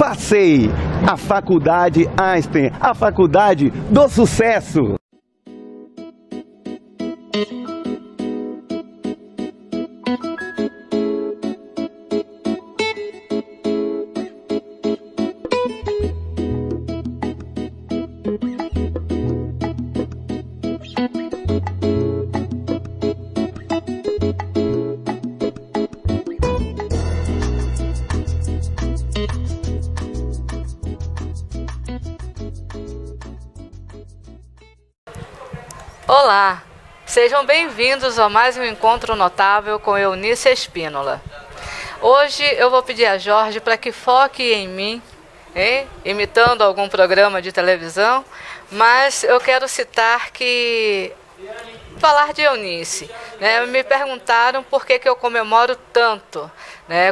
FACEI, a Faculdade Einstein, a faculdade do sucesso. Olá, sejam bem-vindos a mais um encontro notável com Eunice Espínola. Hoje eu vou pedir a Jorge para que foque em mim, imitando algum programa de televisão, mas eu quero citar que falar de Eunice. Me perguntaram por que eu comemoro tanto.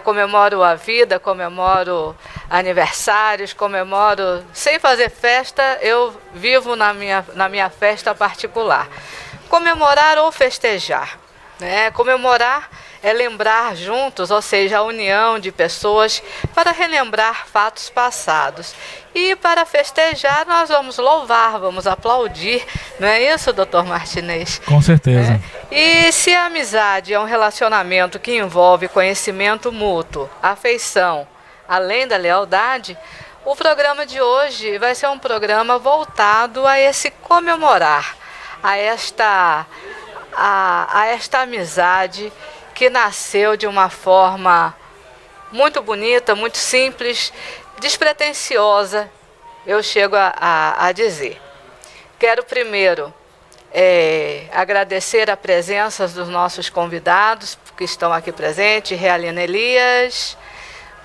Comemoro a vida, comemoro aniversários, comemoro sem fazer festa, eu vivo na minha festa particular. Comemorar ou festejar. Comemorar é lembrar juntos, ou seja, a união de pessoas para relembrar fatos passados. E para festejar nós vamos louvar, vamos aplaudir, não é isso, doutor Martinez? Com certeza. E se a amizade é um relacionamento que envolve conhecimento mútuo, afeição, além da lealdade, o programa de hoje vai ser um programa voltado a esse comemorar, a esta amizade que nasceu de uma forma muito bonita, muito simples, despretensiosa, eu chego a dizer. Quero primeiro agradecer a presença dos nossos convidados que estão aqui presentes, Realina Elias,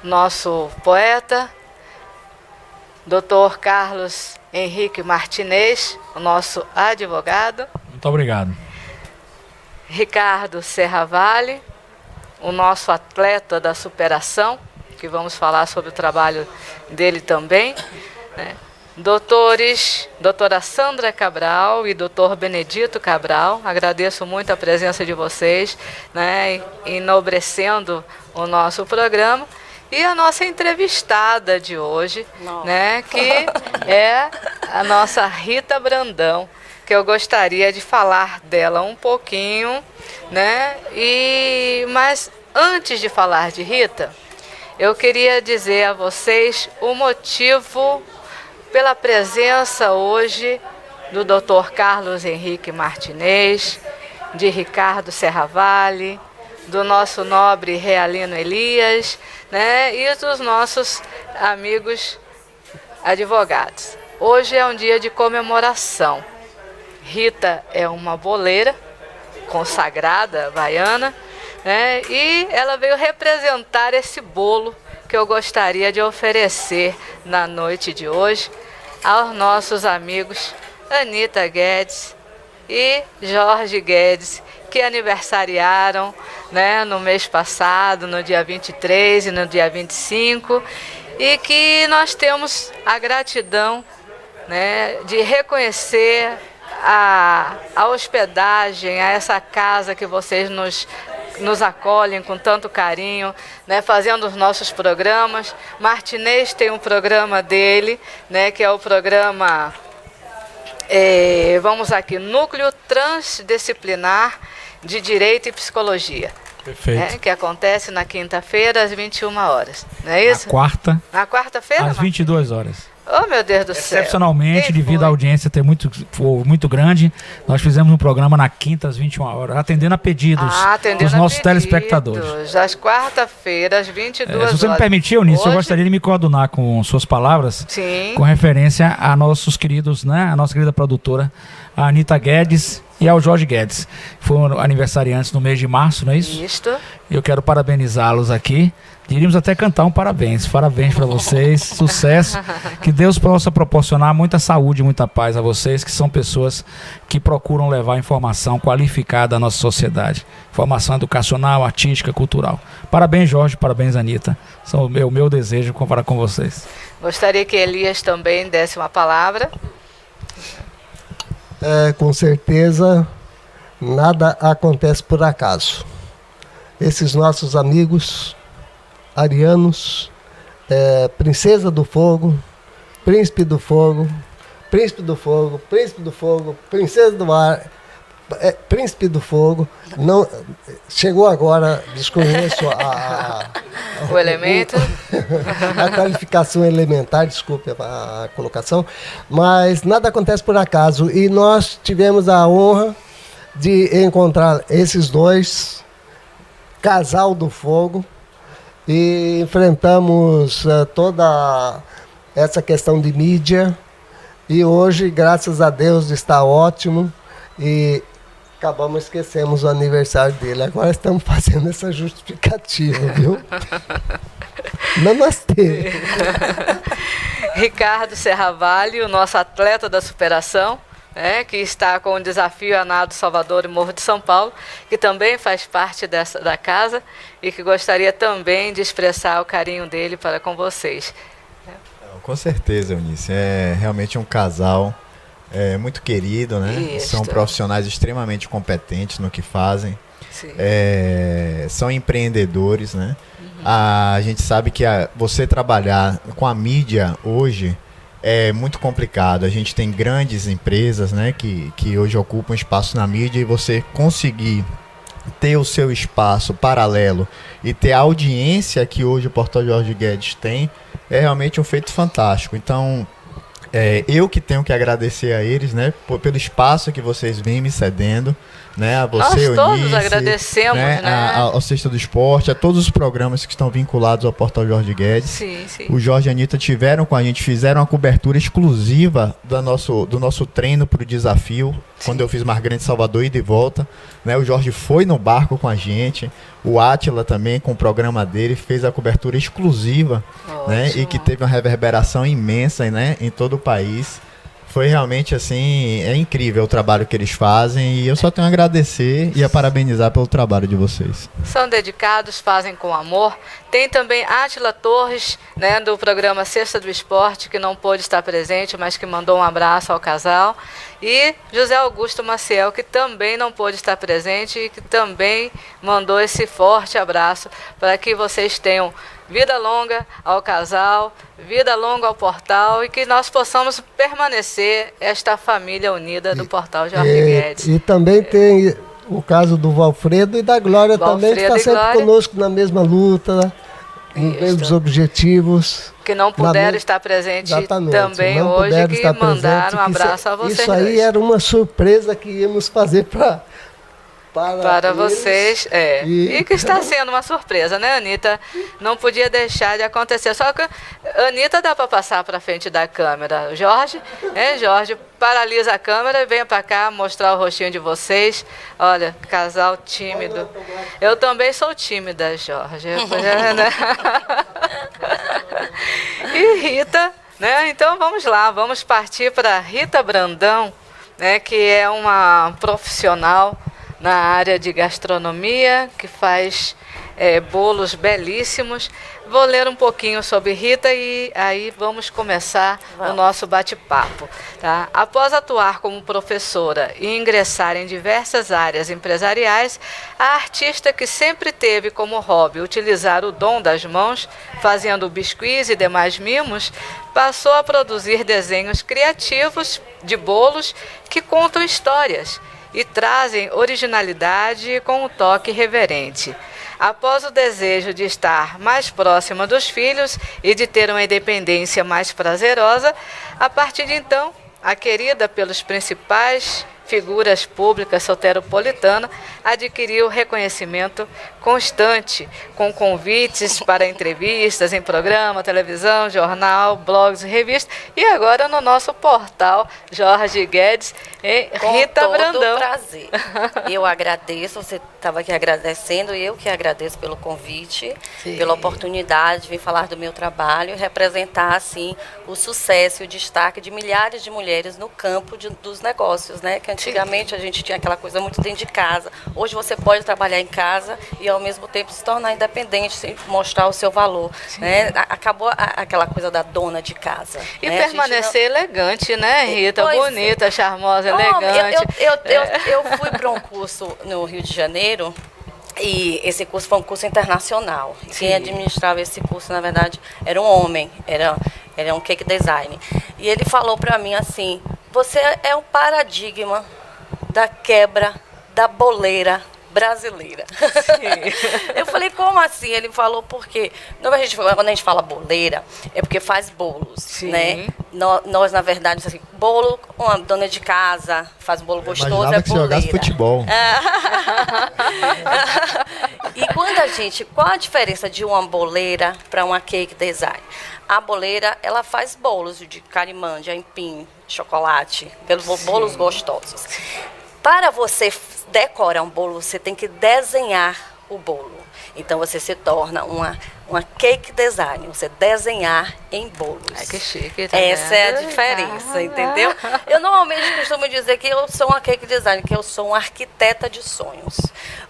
nosso poeta, Dr. Carlos Henrique Martinez, o nosso advogado. Muito obrigado. Ricardo Serravalle, o nosso atleta da superação, que vamos falar sobre o trabalho dele também. Doutora Sandra Cabral e doutor Benedito Cabral, agradeço muito a presença de vocês, enobrecendo o nosso programa. E a nossa entrevistada de hoje, que é a nossa Rita Brandão, que eu gostaria de falar dela um pouquinho, mas antes de falar de Rita, eu queria dizer a vocês o motivo pela presença hoje do Dr. Carlos Henrique Martinez, de Ricardo Serravalle, do nosso nobre Realino Elias, e dos nossos amigos advogados. Hoje é um dia de comemoração. Rita é uma boleira consagrada baiana, e ela veio representar esse bolo que eu gostaria de oferecer na noite de hoje aos nossos amigos Anita Guedes e Jorge Guedes, que aniversariaram no mês passado, no dia 23 e no dia 25, e que nós temos a gratidão de reconhecer a hospedagem, a essa casa que vocês nos acolhem com tanto carinho, fazendo os nossos programas. Martinez tem um programa dele, que é o programa, Núcleo Transdisciplinar de Direito e Psicologia. Perfeito. Que acontece na quinta-feira às 21 horas, não é isso? Na quarta-feira? Às 22 horas. Oh, meu Deus do céu. Excepcionalmente, devido à audiência ter muito grande, nós fizemos um programa na quinta às 21 horas, atendendo a pedidos dos nossos telespectadores. Às quarta-feiras, às 22 horas. Se você me permitir, Eunice, eu gostaria de me coadunar com suas palavras, com referência a nossos queridos, a nossa querida produtora, a Anita Guedes e ao Jorge Guedes. Foram aniversariantes no mês de março, não é isso? Isto. Eu quero parabenizá-los aqui. Diríamos até cantar um parabéns. Parabéns para vocês, sucesso. Que Deus possa proporcionar muita saúde e muita paz a vocês, que são pessoas que procuram levar informação qualificada à nossa sociedade. Informação educacional, artística, cultural. Parabéns, Jorge, parabéns, Anita. São o meu desejo comparar com vocês. Gostaria que Elias também desse uma palavra. Com certeza, nada acontece por acaso. Esses nossos amigos arianos Princesa do Fogo, Príncipe do Fogo, Príncipe do Fogo, Príncipe do Fogo, Princesa do Ar, Príncipe do Fogo. Não, chegou agora, desconheço o elemento. A qualificação elementar, desculpe a colocação, mas nada acontece por acaso. E nós tivemos a honra de encontrar esses dois, casal do fogo, e enfrentamos toda essa questão de mídia. E hoje, graças a Deus, está ótimo. E esquecemos o aniversário dele. Agora estamos fazendo essa justificativa, viu? Namastê. Ricardo Serravalli, o nosso atleta da superação, que está com o desafio Anado Salvador e Morro de São Paulo, que também faz parte da casa e que gostaria também de expressar o carinho dele para com vocês. Com certeza, Eunice. É realmente um casal muito querido, né? Isso. São profissionais extremamente competentes no que fazem. Sim. São empreendedores, né? A gente sabe que você trabalhar com a mídia hoje é muito complicado. A gente tem grandes empresas, né, que hoje ocupam espaço na mídia, e você conseguir ter o seu espaço paralelo e ter a audiência que hoje o Portal Jorge Guedes tem é realmente um feito fantástico. Então, eu que tenho que agradecer a eles, né, pelo espaço que vocês vêm me cedendo, né, a você, nós todos Eunice, agradecemos, né? Ao Sexta do Esporte, a todos os programas que estão vinculados ao Portal Jorge Guedes. Sim, sim. O Jorge e a Anitta tiveram com a gente, fizeram uma cobertura exclusiva do nosso treino para o desafio, sim, quando eu fiz Mar Grande, Salvador, ida e volta, né? O Jorge foi no barco com a gente, o Átila também, com o programa dele, fez a cobertura exclusiva, né? E que teve uma reverberação imensa, né, em todo o país. Foi realmente, assim, incrível o trabalho que eles fazem, e eu só tenho a agradecer e a parabenizar pelo trabalho de vocês. São dedicados, fazem com amor. Tem também Átila Torres, né, do programa Sexta do Esporte, que não pôde estar presente, mas que mandou um abraço ao casal. E José Augusto Maciel, que também não pôde estar presente e que também mandou esse forte abraço para que vocês tenham vida longa ao casal, vida longa ao portal, e que nós possamos permanecer esta família unida do Portal Jorge Guedes. E também tem o caso do Valfredo e da Glória também, que está sempre conosco na mesma luta, nos mesmos objetivos. Que não puderam estar presentes também hoje, que mandaram um abraço a vocês. Isso aí era uma surpresa que íamos fazer para vocês, e que está sendo uma surpresa, né, Anitta? Não podia deixar de acontecer. Só que a Anitta dá para passar para frente da câmera. Jorge, Jorge, paralisa a câmera e venha para cá mostrar o rostinho de vocês. Olha, casal tímido. Eu também sou tímida, Jorge. E Rita, né? Então vamos lá, vamos partir para Rita Brandão, né, que é uma profissional na área de gastronomia, que faz bolos belíssimos. Vou ler um pouquinho sobre Rita e aí vamos começar o nosso bate-papo. Tá? Após atuar como professora e ingressar em diversas áreas empresariais, a artista, que sempre teve como hobby utilizar o dom das mãos, fazendo biscuits e demais mimos, passou a produzir desenhos criativos de bolos que contam histórias e trazem originalidade com um toque reverente. Após o desejo de estar mais próxima dos filhos e de ter uma independência mais prazerosa, a partir de então, a querida pelos principais figuras públicas soteropolitana adquiriu reconhecimento constante, com convites para entrevistas em programa, televisão, jornal, blogs e revistas, e agora no nosso portal Jorge Guedes, Rita Brandão. Com todo prazer. Eu agradeço, você estava aqui agradecendo, e eu que agradeço pelo convite, pela oportunidade de vir falar do meu trabalho e representar, assim, o sucesso e o destaque de milhares de mulheres no campo dos negócios, né? Que antigamente a gente tinha aquela coisa muito dentro de casa. Hoje você pode trabalhar em casa e ao mesmo tempo se tornar independente, mostrar o seu valor, né? Acabou aquela coisa da dona de casa. E né? permanecer elegante, né, Rita? Bonita, charmosa, elegante. Eu fui para um curso no Rio de Janeiro, E esse curso foi um curso internacional. E quem administrava esse curso, na verdade, era um homem, era um cake design. E ele falou para mim assim: você é um paradigma da quebra da boleira brasileira. Eu falei, como assim? Ele falou, porque quando a gente fala boleira, é porque faz bolos, né? Nós, na verdade, assim, bolo, uma dona de casa faz um bolo gostoso, é que você jogasse futebol. E qual a diferença de uma boleira para uma cake design? A boleira, ela faz bolos de carimã, de aipim, chocolate, bolos gostosos. Para você decorar um bolo, você tem que desenhar o bolo. Então, você se torna uma cake design, você desenhar em bolos. Ai, que chique, tá Essa vendo? é a diferença, entendeu? Eu normalmente costumo dizer que eu sou uma cake design, que eu sou uma arquiteta de sonhos.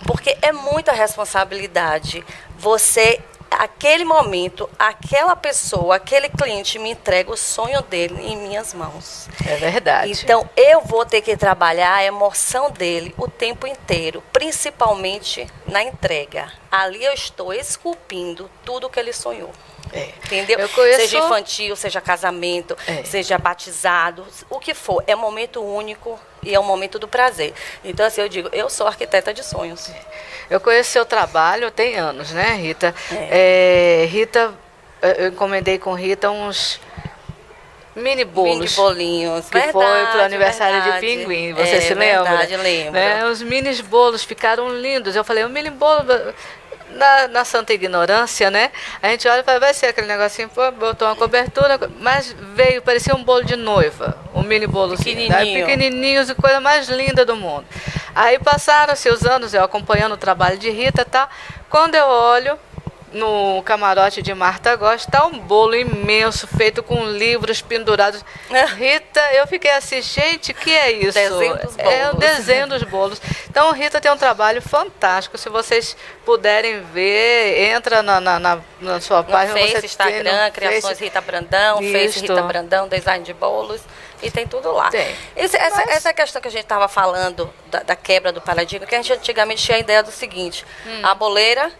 Porque é muita responsabilidade você... Aquele momento, aquela pessoa, aquele cliente me entrega o sonho dele em minhas mãos. É verdade. Então, eu vou ter que trabalhar a emoção dele o tempo inteiro, principalmente na entrega. Ali eu estou esculpindo tudo que ele sonhou. Entendeu? Seja infantil, seja casamento, seja batizado, o que for. É um momento único e é um momento do prazer. Então, assim, eu digo, eu sou arquiteta de sonhos. Eu conheço seu trabalho tem anos, né, Rita? Rita, eu encomendei com Rita uns mini bolos. Mini bolinhos. Que foi para o aniversário de Pinguim. Você se lembra? Verdade, lembro. Né? Os mini bolos ficaram lindos. Eu falei, o mini bolo... Na santa ignorância, né? A gente olha e fala, vai ser aquele negocinho, pô, botou uma cobertura, mas veio, parecia um bolo de noiva, um mini bolo pequenininhos e coisa mais linda do mundo. Aí passaram-se os anos, eu acompanhando o trabalho de Rita e tal, quando eu olho no camarote de Marta Góes, está um bolo imenso, feito com livros pendurados. Rita, eu fiquei assim, gente, o que é isso? Desenho dos bolos. É o desenho dos bolos. Então, Rita tem um trabalho fantástico. Se vocês puderem ver, entra na sua página. Face, você Instagram, tem Criações Face. Rita Brandão, Face Rita Brandão, Design de Bolos, e tem tudo lá. Essa questão que a gente estava falando, da quebra do paradigma, que a gente antigamente tinha a ideia do seguinte, a boleira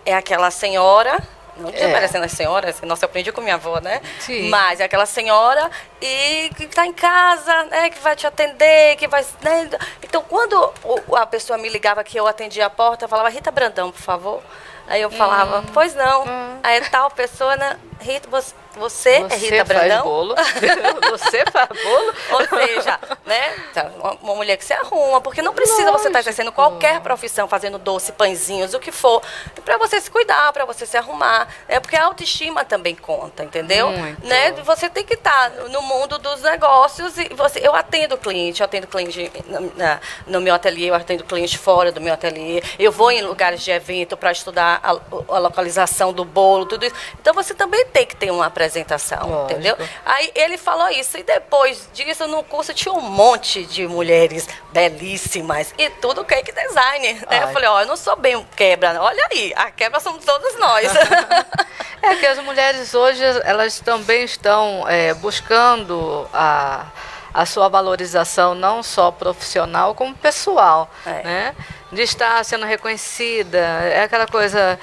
é aquela senhora, não tinha parecendo as senhoras, nossa, eu aprendi com minha avó, né? Sim. Mas é aquela senhora e que está em casa, né? Que vai te atender, que vai... Né? Então, quando a pessoa me ligava que eu atendia a porta, eu falava, Rita Brandão, por favor. Aí eu falava, pois não. Aí tal pessoa, né? Rita, você é Rita Brandão? Faz bolo. Você faz bolo? Ou seja, né? Uma mulher que se arruma, porque não precisa você estar exercendo qualquer profissão, fazendo doce, pãezinhos, o que for, para você se cuidar, para você se arrumar. Porque a autoestima também conta, entendeu? Muito. Né? Você tem que estar no mundo dos negócios e eu atendo cliente no meu ateliê, eu atendo cliente fora do meu ateliê, eu vou em lugares de evento para estudar a localização do bolo, tudo isso. Então você também tem que ter uma apresentação, lógico. entendeu? Aí ele falou isso, e depois disso, no curso tinha um monte de mulheres belíssimas, e tudo cake design. Né? Eu falei, eu não sou bem quebra, olha aí, a quebra somos todos nós. É que as mulheres hoje, elas também estão buscando a sua valorização, não só profissional, como pessoal, né? De estar sendo reconhecida, é aquela coisa,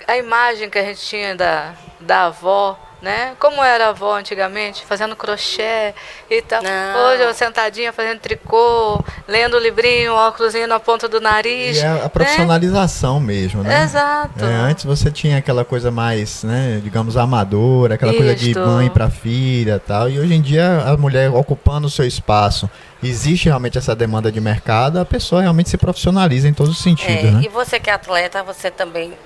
a imagem que a gente tinha da avó, né? Como era a avó antigamente, fazendo crochê e tal. Não. Hoje eu sentadinha fazendo tricô, lendo o livrinho, óculosinho na ponta do nariz. E é a profissionalização mesmo, né? Exato. Antes você tinha aquela coisa mais, né, digamos, amadora, aquela coisa de mãe para filha e tal. E hoje em dia a mulher ocupando o seu espaço, existe realmente essa demanda de mercado, a pessoa realmente se profissionaliza em todos os sentidos, né? E você que é atleta, você também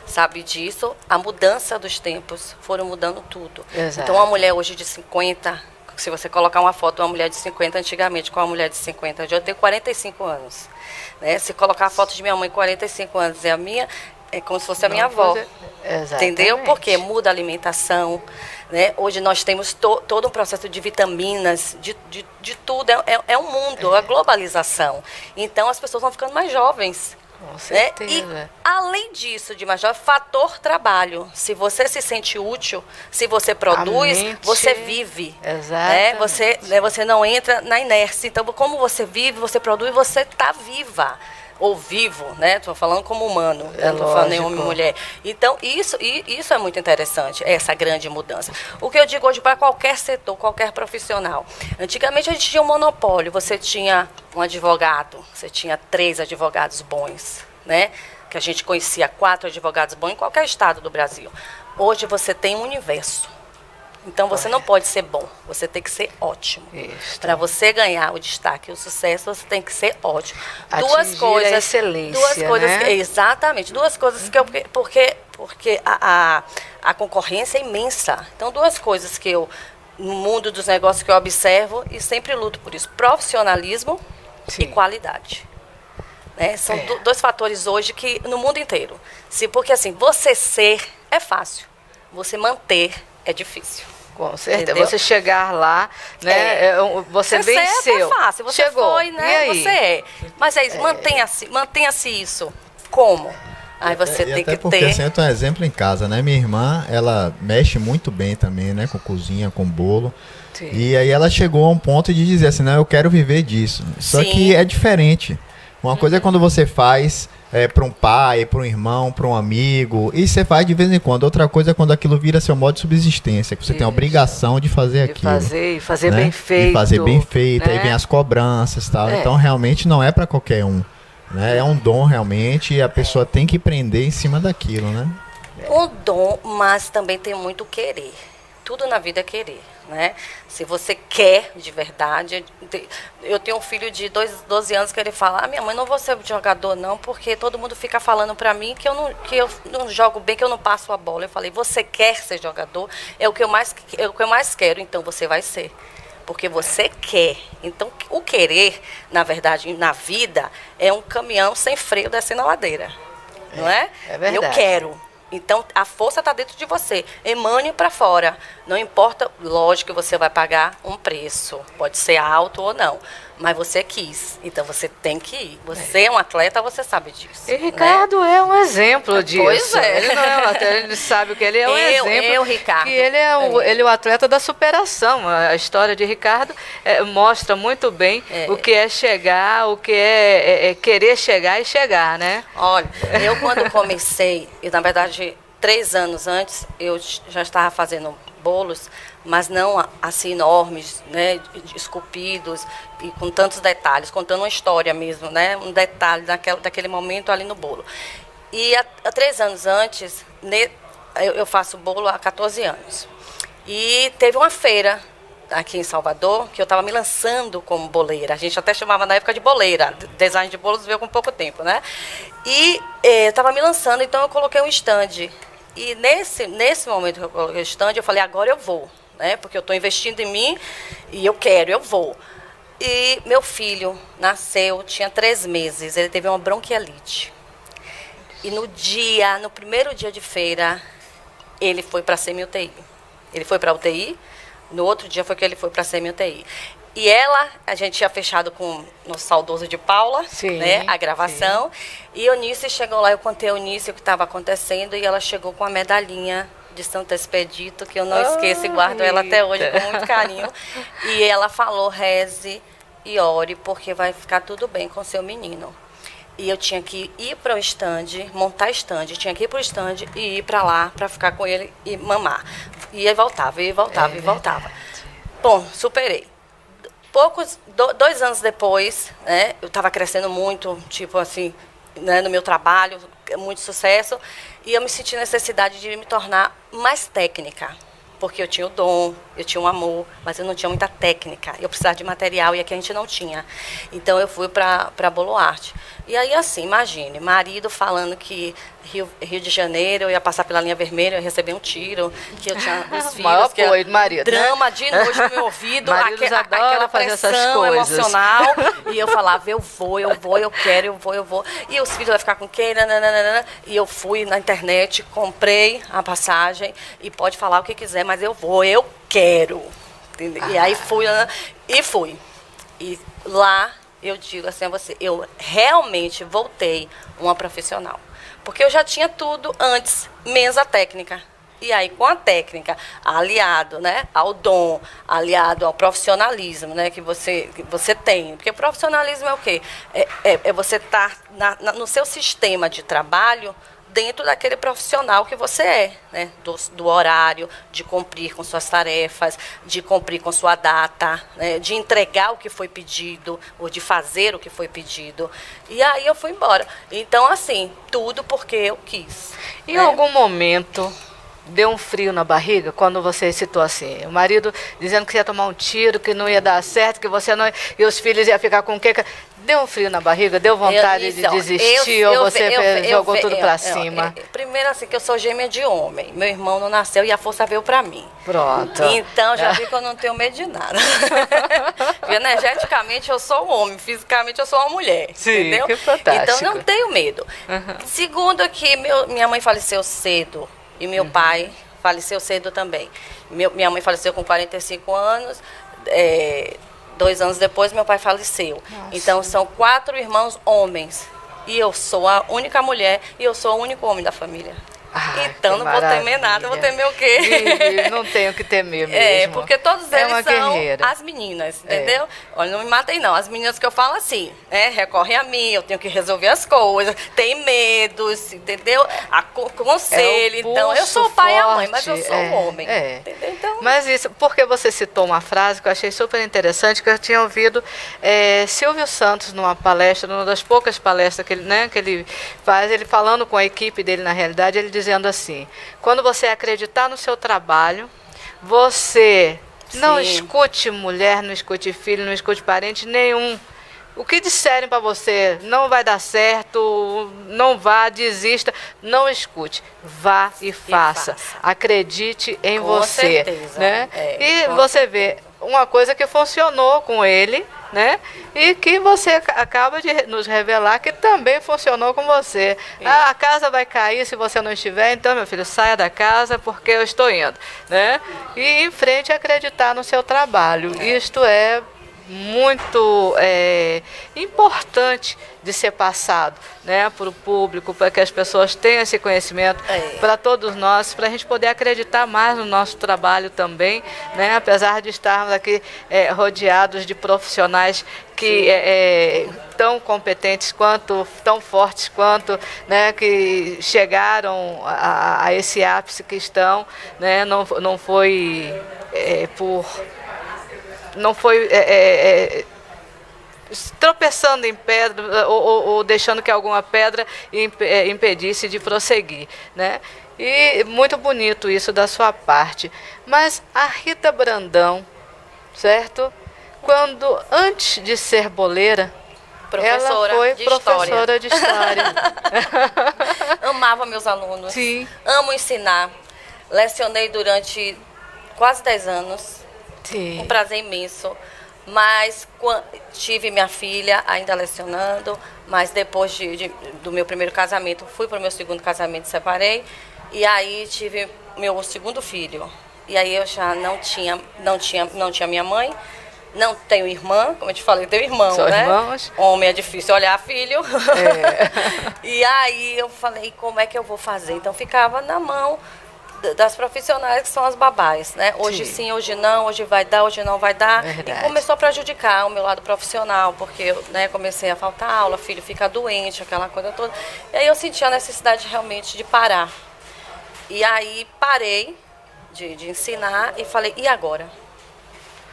sabe disso. A mudança dos tempos foram mudando tudo. Exato. Então, uma mulher hoje de 50, se você colocar uma foto de uma mulher de 50 antigamente com uma mulher de 50, eu tenho 45 anos. Né? Se colocar a foto de minha mãe 45 anos e a minha, é como se fosse a minha avó. Entendeu? Porque muda a alimentação. Né? Hoje nós temos todo um processo de vitaminas, de tudo. É um mundo, é a globalização. Então, as pessoas vão ficando mais jovens. Com certeza. E, além disso, de mais jovem, fator trabalho. Se você se sente útil, se você produz, você vive. Exato. Você não entra na inércia. Então, como você vive, você produz, você está viva. ou vivo, né? Estou falando como humano, não estou falando nem homem e mulher. Então, isso é muito interessante, essa grande mudança. O que eu digo hoje para qualquer setor, qualquer profissional. Antigamente a gente tinha um monopólio, você tinha um advogado, você tinha 3 advogados bons, né? Que a gente conhecia 4 advogados bons em qualquer estado do Brasil. Hoje você tem um universo. Então você não pode ser bom, você tem que ser ótimo. Para você ganhar o destaque e o sucesso, você tem que ser ótimo. Atingir a excelência, duas coisas, né? Exatamente, 2 coisas que porque a concorrência é imensa. Então 2 coisas que eu no mundo dos negócios que eu observo e sempre luto por isso: profissionalismo e qualidade. Né? São 2 fatores hoje que no mundo inteiro. Porque assim, você ser é fácil, você manter é difícil. Com certeza. Entendeu? Você chegar lá, né? Você venceu. É fácil. Você chegou. foi, né? E aí? Você é. Mas é isso. Mantenha-se isso. Como? Aí você tem até que porque, ter. assim, eu tenho um exemplo em casa, né? Minha irmã, ela mexe muito bem também, né? Com cozinha, com bolo. Sim. E aí ela chegou a um ponto de dizer assim, não, eu quero viver disso. Só Sim. que é diferente. Uma coisa é quando você faz para um pai, para um irmão, para um amigo, e você faz de vez em quando. Outra coisa é quando aquilo vira seu modo de subsistência, que você tem a obrigação de fazer aquilo. E fazer né? bem feito. E fazer bem feito, né? aí vem as cobranças e tal. É. Então realmente não é para qualquer um. Né? É um dom realmente e a pessoa tem que prender em cima daquilo, né? Um dom, mas também tem muito querer. Tudo na vida é querer, né? Se você quer de verdade... Eu tenho um filho de 12 anos que ele fala, minha mãe, não vou ser jogador não, porque todo mundo fica falando pra mim que eu não jogo bem, que eu não passo a bola. Eu falei, você quer ser jogador? É o que eu mais quero, então você vai ser. Porque você quer. Então, o querer, na verdade, na vida, é um caminhão sem freio descendo a ladeira. Não é? É verdade. Eu quero. Então, a força está dentro de você. Emane para fora. Não importa, lógico que você vai pagar um preço. Pode ser alto ou não. Mas você quis. Então, você tem que ir. Você é um atleta, você sabe disso. E Ricardo é um exemplo disso. Pois é. Ele não é um atleta, ele sabe que ele é um exemplo. Ricardo. Que ele é o atleta da superação. A história de Ricardo mostra muito bem o que é chegar, o que é querer chegar e chegar, né? Olha, eu quando comecei, e na verdade 3 anos antes, eu já estava fazendo bolos, mas não assim enormes, né, esculpidos e com tantos detalhes, contando uma história mesmo, né, um detalhe daquele momento ali no bolo. E há 3 anos antes, eu faço bolo há 14 anos. E teve uma feira aqui em Salvador, que eu estava me lançando como boleira. A gente até chamava na época de boleira. Design de bolos veio com pouco tempo, né? E estava me lançando, então eu coloquei um stand. E nesse momento que eu coloquei o stand, eu falei, agora eu vou, né? Porque eu estou investindo em mim e eu vou. E meu filho nasceu, tinha 3 meses, ele teve uma bronquiolite. E no primeiro dia de feira, ele foi para a semi-UTI. Ele foi para a UTI, no outro dia foi que ele foi para a semi-UTI. E a gente tinha fechado com o saudoso de Paula, sim, né, a gravação. Sim. E a Eunice chegou lá, eu contei a Eunice o que estava acontecendo, e ela chegou com a medalhinha de Santo Expedito, que eu não esqueço e guardo ela até hoje com muito carinho. E ela falou, reze e ore, porque vai ficar tudo bem com seu menino. E eu tinha que ir para o stand, montar stand, tinha que ir para o stand e ir para lá para ficar com ele e mamar. E voltava, e voltava, e voltava. Bom, superei. 2 anos depois, né, eu estava crescendo muito, tipo assim, né, no meu trabalho, muito sucesso, e eu me senti necessidade de me tornar mais técnica. Porque eu tinha o dom, eu tinha o amor, mas eu não tinha muita técnica. Eu precisava de material e aqui a gente não tinha. Então eu fui para Boloarte. E aí assim, imagine, marido falando que Rio de Janeiro, eu ia passar pela linha vermelha, eu ia receber um tiro, que eu tinha os filhos, maior que apoio do marido, drama, né? De noite no meu ouvido, aquela fazer essas pressão coisas emocional. E eu falava, eu quero, eu vou. E os filhos vão ficar com quem? Nananana. E eu fui na internet, comprei a passagem, e pode falar o que quiser, mas eu vou, eu quero. E aí fui. E lá eu digo assim a você, eu realmente voltei uma profissional. Porque eu já tinha tudo antes, menos a técnica. E aí, com a técnica, aliado, né, ao dom, aliado ao profissionalismo, né, que você tem. Porque profissionalismo é o quê? É você estar no seu sistema de trabalho dentro daquele profissional que você é, né, do horário, de cumprir com suas tarefas, de cumprir com sua data, né, de entregar o que foi pedido, ou de fazer o que foi pedido. E aí eu fui embora. Então, assim, tudo porque eu quis. Em algum momento deu um frio na barriga quando você citou assim, o marido dizendo que ia tomar um tiro, que não ia dar certo, que você não... E os filhos iam ficar com o quê? Deu um frio na barriga? Deu vontade de desistir? Ou você jogou tudo pra cima? Primeiro, assim, que eu sou gêmea de homem. Meu irmão não nasceu e a força veio pra mim. Pronto. Então, já vi que eu não tenho medo de nada. Energeticamente, eu sou um homem. Fisicamente, eu sou uma mulher. Sim, entendeu? que fantástico. Então, não tenho medo. Segundo, que minha mãe faleceu cedo. E meu pai faleceu cedo também. Minha mãe faleceu com 45 anos. 2 anos depois, meu pai faleceu. Nossa. Então, são 4 irmãos homens. E eu sou a única mulher e eu sou o único homem da família. Ai, então, não vou temer nada, vou temer o quê? Não tenho que temer mesmo. Porque todos eles são guerreira. as meninas, entendeu? Olha, não me matem não, as meninas que eu falo assim, recorrem a mim, eu tenho que resolver as coisas, tem medos, entendeu? Conselho, então, eu sou o pai e a mãe, mas eu sou o homem, entendeu? Então... Mas isso, porque você citou uma frase que eu achei super interessante, que eu tinha ouvido Silvio Santos numa palestra, numa das poucas palestras que ele faz, ele falando com a equipe dele, na realidade, ele dizendo assim, quando você acreditar no seu trabalho, você não escute mulher, não escute filho, não escute parente nenhum. O que disserem para você, não vai dar certo, não vá, desista, não escute. Vá e faça. Acredite em você. Certeza. Né? E você vê uma coisa que funcionou com ele, né? E que você acaba de nos revelar que também funcionou com você. A casa vai cair se você não estiver, então, meu filho, saia da casa porque eu estou indo, né? E em frente acreditar no seu trabalho. Isto é muito importante de ser passado, né, para o público, para que as pessoas tenham esse conhecimento, para todos nós, para a gente poder acreditar mais no nosso trabalho também, né, apesar de estarmos aqui rodeados de profissionais que tão competentes quanto, tão fortes quanto, né, que chegaram a esse ápice que estão, né, não foi tropeçando em pedra ou deixando que alguma pedra impedisse de prosseguir, né? E muito bonito isso da sua parte. Mas a Rita Brandão, certo? Quando, antes de ser boleira, ela foi professora de história. Amava meus alunos. Sim. Amo ensinar. Lecionei durante quase 10 anos. Sim. Um prazer imenso. Mas tive minha filha ainda lecionando, mas depois do meu primeiro casamento, fui para o meu segundo casamento, separei, e aí tive meu segundo filho. E aí eu já não tinha minha mãe, não tenho irmã, como eu te falei, eu tenho irmão, Só né? Irmãos. Homem é difícil olhar filho. E aí eu falei, como é que eu vou fazer? Então ficava na mão das profissionais que são as babás, né? Hoje sim, hoje não, hoje vai dar, hoje não vai dar. Verdade. E começou a prejudicar o meu lado profissional, porque eu, né, comecei a faltar aula, filho fica doente, aquela coisa toda. E aí eu senti a necessidade realmente de parar. E aí parei de ensinar e falei, e agora?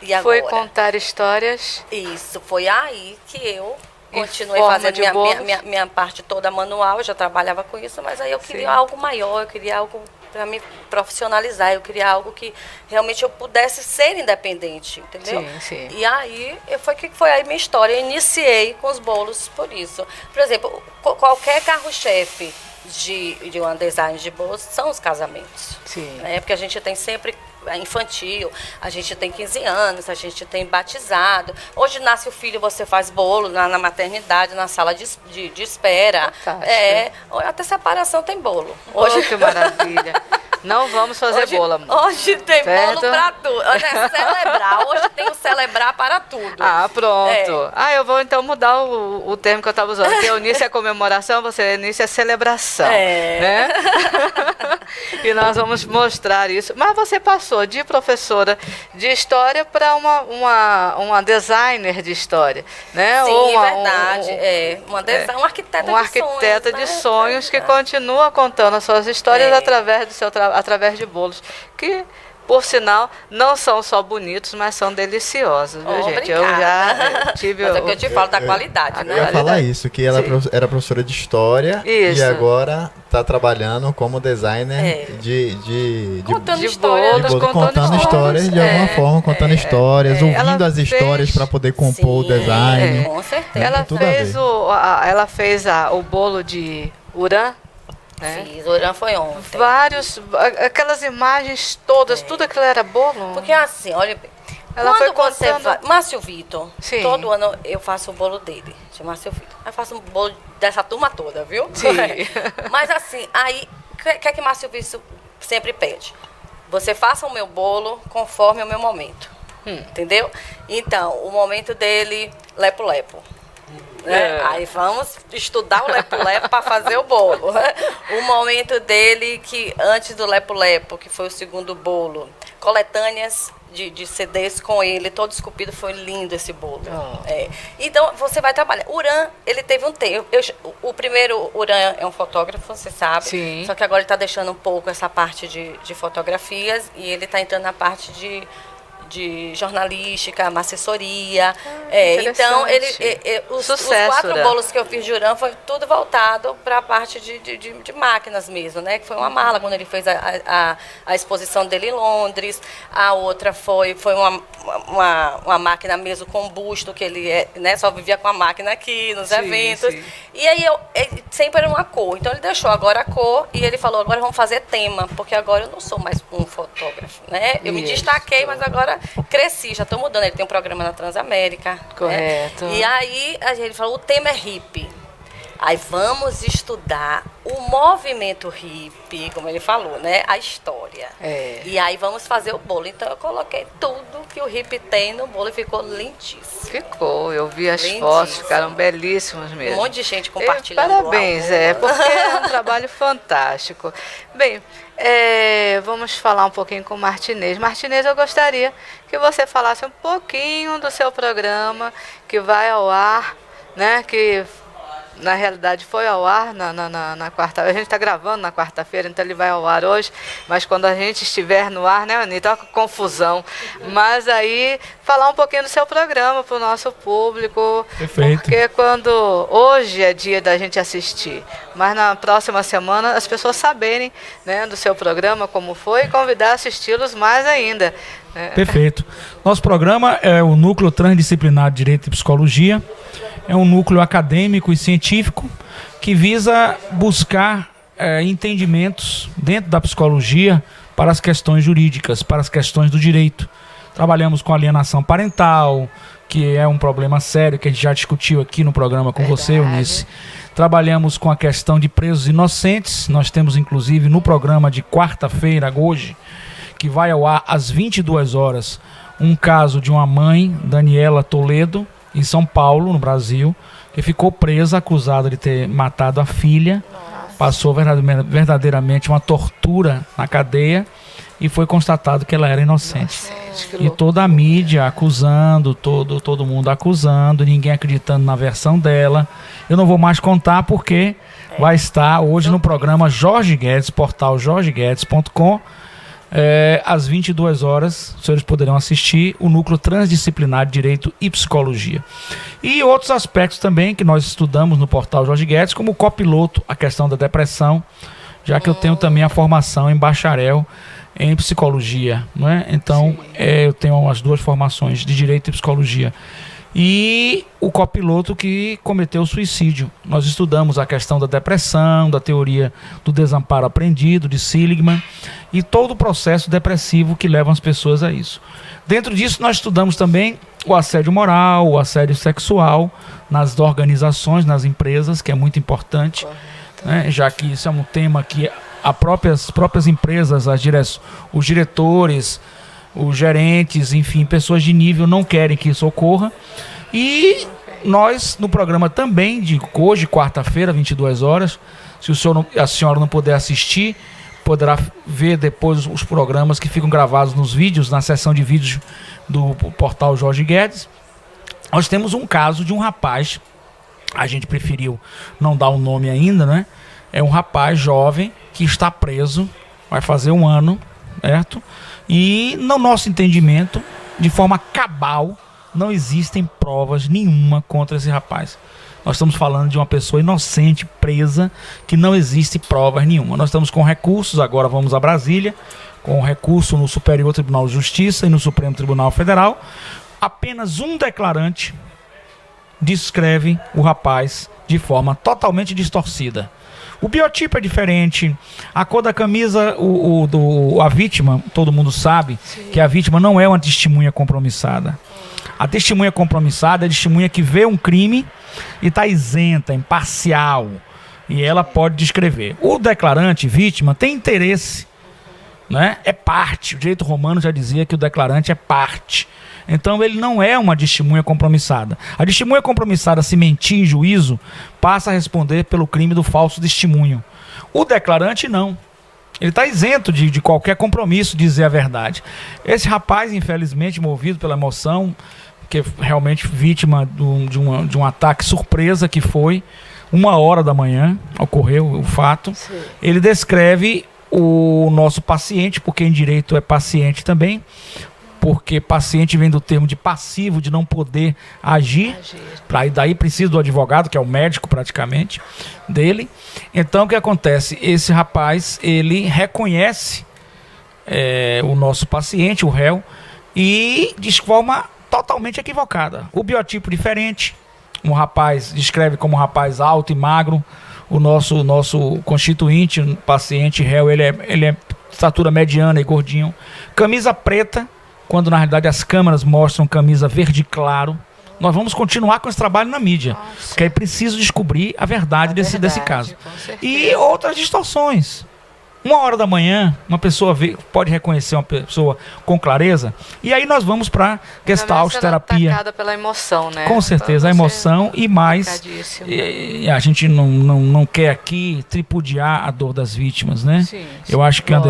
E agora? Foi contar histórias. Isso, foi aí que eu Em continuei forma fazendo de bolos. minha parte toda manual, eu já trabalhava com isso, mas aí eu queria algo maior, eu queria algo para me profissionalizar, eu queria algo que realmente eu pudesse ser independente, entendeu? Sim, sim. E aí foi aí minha história, eu iniciei com os bolos por isso. Por exemplo, qualquer carro-chefe de uma design de bolos são os casamentos. Sim. Né? Porque a gente tem sempre infantil, a gente tem 15 anos, a gente tem batizado. Hoje nasce o filho, você faz bolo na maternidade, na sala de espera. Fantástico. Até separação tem bolo. Hoje que maravilha. Não vamos fazer bolo. Hoje tem Certo? bolo pra tudo. Olha, celebrar. Hoje tem o celebrar para tudo. Ah, pronto. É. Eu vou então mudar o termo que eu estava usando. Porque Eunice é comemoração, Eunice é celebração. Né? E nós vamos mostrar isso. Mas você passou de professora de história para uma designer de história, né? Sim, Ou verdade. Uma arquiteta um de arquiteta sonhos, de né? sonhos que continua contando as suas histórias através de bolos, que, por sinal, não são só bonitos, mas são deliciosos, viu, gente? Eu já tive... Mas é que eu te falo da qualidade, né? Eu ia falar isso, que ela era professora de história Isso. e agora está trabalhando como designer Contando de história. bolos, contando histórias de alguma forma, contando histórias, ouvindo as histórias para poder compor o design. Com certeza. Ela tudo a fez, ver. ela fez o bolo de Urã, né? Fiz, o Urã foi ontem. Aquelas imagens todas, tudo aquilo era bolo. Porque assim, olha bem. Ela Quando foi você contando- faz... Márcio Vitor, Sim. todo ano eu faço o bolo dele, de Márcio Vitor. Eu faço um bolo dessa turma toda, viu? Sim. Mas assim, aí, o que é que Márcio Vitor sempre pede? Você faça o meu bolo conforme o meu momento. Entendeu? Então, o momento dele, lepo-lepo. Né? Aí vamos estudar o lepo-lepo para fazer o bolo. O momento dele, que antes do lepo-lepo, que foi o segundo bolo, coletâneas de CDs com ele, todo esculpido, foi lindo esse bolo. Então, você vai trabalhar. Urã, ele teve um tempo. O primeiro Urã é um fotógrafo, você sabe. Sim. Só que agora ele está deixando um pouco essa parte de fotografias e ele está entrando na parte de jornalística, uma assessoria. Então, os Sucesso, 4 Urã. bolos que eu fiz de Urã foi tudo voltado para a parte de máquinas mesmo, né? Que foi uma mala quando ele fez a exposição dele em Londres. A outra foi uma máquina mesmo com busto, que ele só vivia com a máquina aqui nos eventos. Sim. E aí sempre era uma cor. Então ele deixou agora a cor e ele falou, agora vamos fazer tema, porque agora eu não sou mais um fotógrafo, né? Eu me destaquei, mas agora cresci, já estou mudando. Ele tem um programa na Transamérica. Correto. Né? E aí ele falou, o tema é hippie. Aí vamos estudar o movimento hippie, como ele falou, né? A história. E aí vamos fazer o bolo. Então eu coloquei tudo que o hippie tem no bolo e ficou lindíssimo. Ficou, eu vi as Lindíssimo. fotos, ficaram belíssimos mesmo. Um monte de gente compartilhando. Parabéns, porque é um trabalho fantástico. Bem, vamos falar um pouquinho com o Martinez. Martinez, eu gostaria que você falasse um pouquinho do seu programa que vai ao ar, né? Que na realidade foi ao ar na quarta-feira. A gente está gravando na quarta-feira, então ele vai ao ar hoje, mas quando a gente estiver no ar, né, Anitta? Olha que confusão. Mas aí, falar um pouquinho do seu programa para o nosso público. Perfeito. Porque hoje é dia da gente assistir, mas na próxima semana as pessoas saberem, né, do seu programa, como foi, e convidar a assisti-los mais ainda. Né? Perfeito. Nosso programa é o Núcleo Transdisciplinar de Direito e Psicologia. É um núcleo acadêmico e científico que visa buscar entendimentos dentro da psicologia para as questões jurídicas, para as questões do direito. Trabalhamos com alienação parental, que é um problema sério que a gente já discutiu aqui no programa com você, Eunice. Trabalhamos com a questão de presos inocentes. Nós temos, inclusive, no programa de quarta-feira, hoje, que vai ao ar às 22 horas, um caso de uma mãe, Daniela Toledo, em São Paulo, no Brasil, que ficou presa, acusada de ter matado a filha. Passou verdadeiramente uma tortura na cadeia e foi constatado que ela era inocente. E toda a mídia acusando, todo mundo acusando, ninguém acreditando na versão dela. Eu não vou mais contar porque vai estar hoje no programa Jorge Guedes, portal jorgeguedes.com. Às 22 horas, os senhores poderão assistir o Núcleo Transdisciplinar de Direito e Psicologia. E outros aspectos também que nós estudamos no portal Jorge Guedes, como o copiloto, a questão da depressão, já que eu tenho também a formação em bacharel em psicologia, não é? Então, eu tenho as 2 formações de Direito e Psicologia. E o copiloto que cometeu suicídio. Nós estudamos a questão da depressão, da teoria do desamparo aprendido, de Seligman, e todo o processo depressivo que leva as pessoas a isso. Dentro disso, nós estudamos também o assédio moral, o assédio sexual nas organizações, nas empresas, que é muito importante, né? Já que isso é um tema que as próprias empresas, os diretores, os gerentes, enfim, pessoas de nível não querem que isso ocorra. E nós, no programa também, de hoje, quarta-feira, 22 horas, se a senhora não puder assistir, poderá ver depois os programas que ficam gravados nos vídeos, na seção de vídeos do portal Jorge Guedes. Nós temos um caso de um rapaz, a gente preferiu não dar o nome ainda, né? É um rapaz jovem que está preso, vai fazer 1 ano, certo? E no nosso entendimento, de forma cabal, não existem provas nenhuma contra esse rapaz. Nós estamos falando de uma pessoa inocente, presa, que não existe provas nenhuma. Nós estamos com recursos, agora vamos a Brasília, com recurso no Superior Tribunal de Justiça e no Supremo Tribunal Federal. Apenas um declarante descreve o rapaz de forma totalmente distorcida. O biotipo é diferente, a cor da camisa, a vítima, todo mundo sabe que a vítima não é uma testemunha compromissada. A testemunha compromissada é a testemunha que vê um crime e está isenta, imparcial, e ela pode descrever. O declarante, vítima, tem interesse, né? É parte. O direito romano já dizia que o declarante é parte. Então ele não é uma testemunha compromissada. A testemunha compromissada, se mentir em juízo, passa a responder pelo crime do falso testemunho. O declarante não. Ele está isento de qualquer compromisso de dizer a verdade. Esse rapaz, infelizmente, movido pela emoção, que é realmente vítima de um ataque surpresa que foi 1h da manhã, ocorreu o fato. Sim. Ele descreve o nosso paciente, porque em direito é paciente também, porque paciente vem do termo de passivo, de não poder agir. Daí precisa do advogado, que é o médico praticamente dele. Então o que acontece? Esse rapaz, ele reconhece o nosso paciente, o réu, e de forma totalmente equivocada. O biotipo diferente, um rapaz, descreve como um rapaz alto e magro. O nosso constituinte, o paciente réu, ele é estatura mediana e gordinho. Camisa preta, quando na realidade as câmeras mostram camisa verde claro. Nós vamos continuar com esse trabalho na mídia, porque é preciso descobrir a verdade desse caso. E outras distorções. 1h da manhã, uma pessoa pode reconhecer uma pessoa com clareza, e aí nós vamos para Gestalt terapia. Atacada pela emoção, né? Com certeza, a emoção e mais. A gente não quer aqui tripudiar a dor das vítimas, né? Sim, eu acho que uma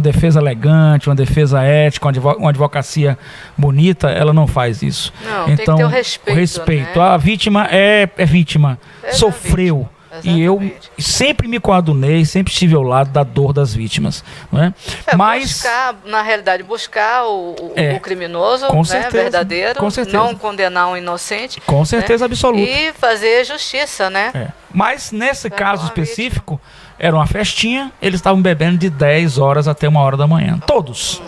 defesa elegante, uma defesa ética, uma advocacia bonita, ela não faz isso. Não, então, tem que ter o respeito. Né? A vítima é vítima, sofreu. Vítima. Exatamente. E eu sempre me coadunei, sempre estive ao lado da dor das vítimas, não é? Mas na realidade, buscar o criminoso, com né, certeza, verdadeiro, com certeza. Não condenar um inocente. Com certeza, né? absoluta. E fazer justiça, né? Mas nesse caso específico, era uma festinha, eles estavam bebendo de 10 horas até 1h da manhã. Todos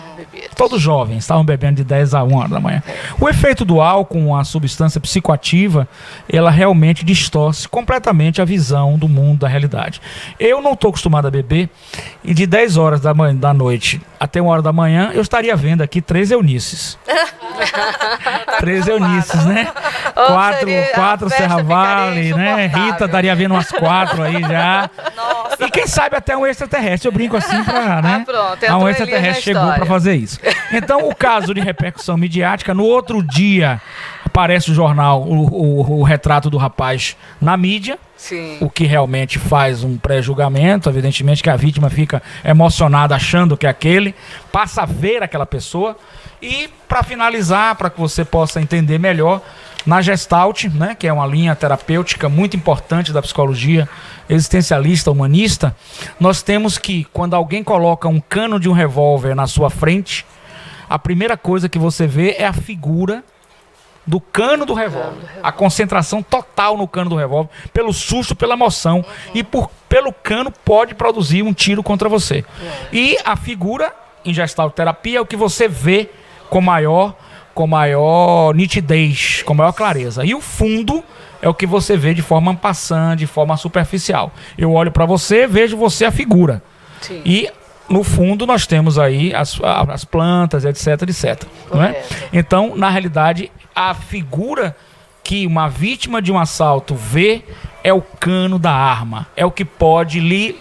jovens estavam bebendo de 10 a 1h da manhã. O efeito do álcool, a substância psicoativa, ela realmente distorce completamente a visão do mundo, da realidade. Eu não estou acostumado a beber, e de 10 horas da noite até 1h da manhã, eu estaria vendo aqui 3 Eunices. 3 Eunices, né? 4 Serra Valley, né? Rita estaria vendo umas 4 aí já. Nossa. E quem sabe até um extraterrestre. Eu brinco assim pra, né? Um extraterrestre chegou para fazer isso. Então, o caso de repercussão midiática, no outro dia aparece o jornal, o retrato do rapaz na mídia. Sim. O que realmente faz um pré-julgamento, evidentemente que a vítima fica emocionada achando que é aquele, passa a ver aquela pessoa. E para finalizar, para que você possa entender melhor, na Gestalt, né, que é uma linha terapêutica muito importante da psicologia existencialista, humanista, nós temos que, quando alguém coloca um cano de um revólver na sua frente, a primeira coisa que você vê é a figura do cano do revólver. A concentração total no cano do revólver, pelo susto, pela emoção, e pelo cano pode produzir um tiro contra você. E a figura, em Gestalt terapia, é o que você vê com maior nitidez, com maior clareza. E o fundo é o que você vê de forma passante, de forma superficial. Eu olho para você, vejo você a figura. Sim. E no fundo nós temos aí as plantas, etc, etc. Não é? Então, na realidade, a figura que uma vítima de um assalto vê é o cano da arma. É o que pode lhe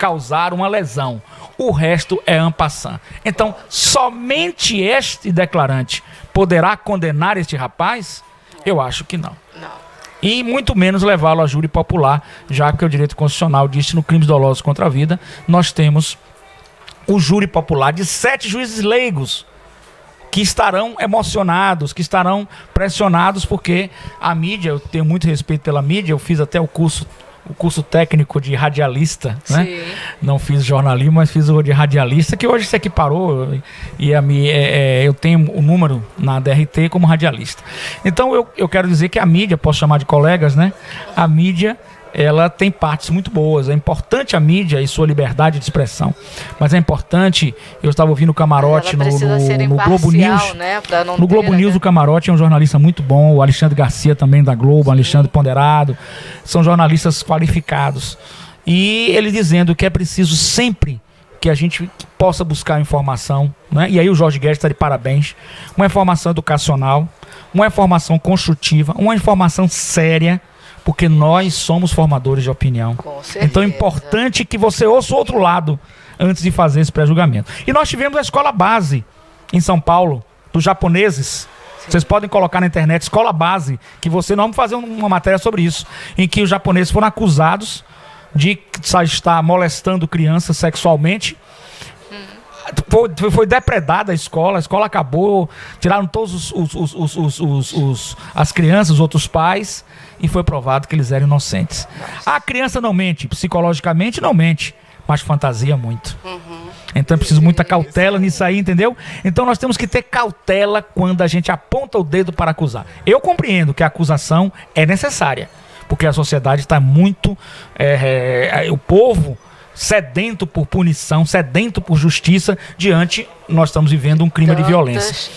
causar uma lesão. O resto é en passant. Então, somente este declarante poderá condenar este rapaz? Eu acho que não. E muito menos levá-lo a júri popular, já que o direito constitucional disse no crimes dolosos contra a vida, nós temos o júri popular de 7 juízes leigos que estarão emocionados, que estarão pressionados, porque a mídia, eu tenho muito respeito pela mídia, eu fiz até o curso técnico de radialista, né? Não fiz jornalismo, mas fiz o de radialista, que hoje se equiparou, e eu tenho o número na DRT como radialista. Então eu quero dizer que a mídia, posso chamar de colegas, né? A mídia, ela tem partes muito boas. É importante a mídia e sua liberdade de expressão, mas é importante, eu estava ouvindo o Camarote no Globo News, né? No Globo News, o Camarote é um jornalista muito bom, o Alexandre Garcia também da Globo, o Alexandre Ponderado, são jornalistas qualificados, e ele dizendo que é preciso sempre que a gente possa buscar informação, né? E aí o Jorge Guedes está de parabéns, uma informação educacional, uma informação construtiva, uma informação séria, porque nós somos formadores de opinião. Então é importante que você ouça o outro lado antes de fazer esse pré-julgamento. E nós tivemos a escola base em São Paulo, dos japoneses. Vocês podem colocar na internet, escola base, que você não vai fazer uma matéria sobre isso, em que os japoneses foram acusados de estar molestando crianças sexualmente. Foi depredada a escola acabou, tiraram todos as crianças, os outros pais, e foi provado que eles eram inocentes. A criança não mente, psicologicamente não mente, mas fantasia muito. Então é preciso muita cautela nisso aí, entendeu? Então nós temos que ter cautela quando a gente aponta o dedo para acusar. Eu compreendo que a acusação é necessária, porque a sociedade está muito... o povo sedento por punição, sedento por justiça, nós estamos vivendo um clima de violência.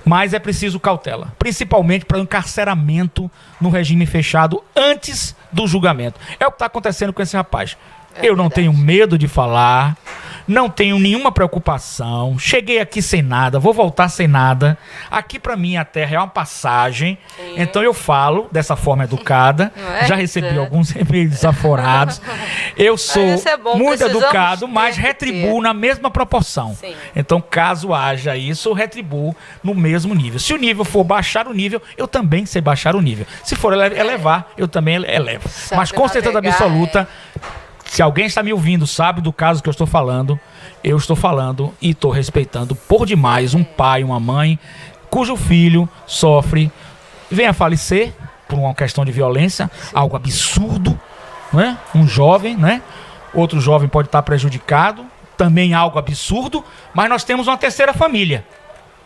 Mas é preciso cautela, principalmente para o encarceramento no regime fechado antes do julgamento. É o que está acontecendo com esse rapaz. Eu não tenho medo de falar, não tenho nenhuma preocupação, cheguei aqui sem nada, vou voltar sem nada. Aqui para mim a terra é uma passagem, então eu falo dessa forma educada, já recebi alguns e-mails desaforados. Eu sou muito educado, mas retribuo na mesma proporção. Então caso haja isso, eu retribuo no mesmo nível. Se o nível for baixar o nível, eu também sei baixar o nível. Se for elevar, eu também elevo. Mas com certeza absoluta... Se alguém está me ouvindo, sabe do caso que eu estou falando e estou respeitando por demais um pai, uma mãe, cujo filho sofre, vem a falecer por uma questão de violência, algo absurdo, né? Um jovem, né? Outro jovem pode estar prejudicado, também algo absurdo, mas nós temos uma terceira família,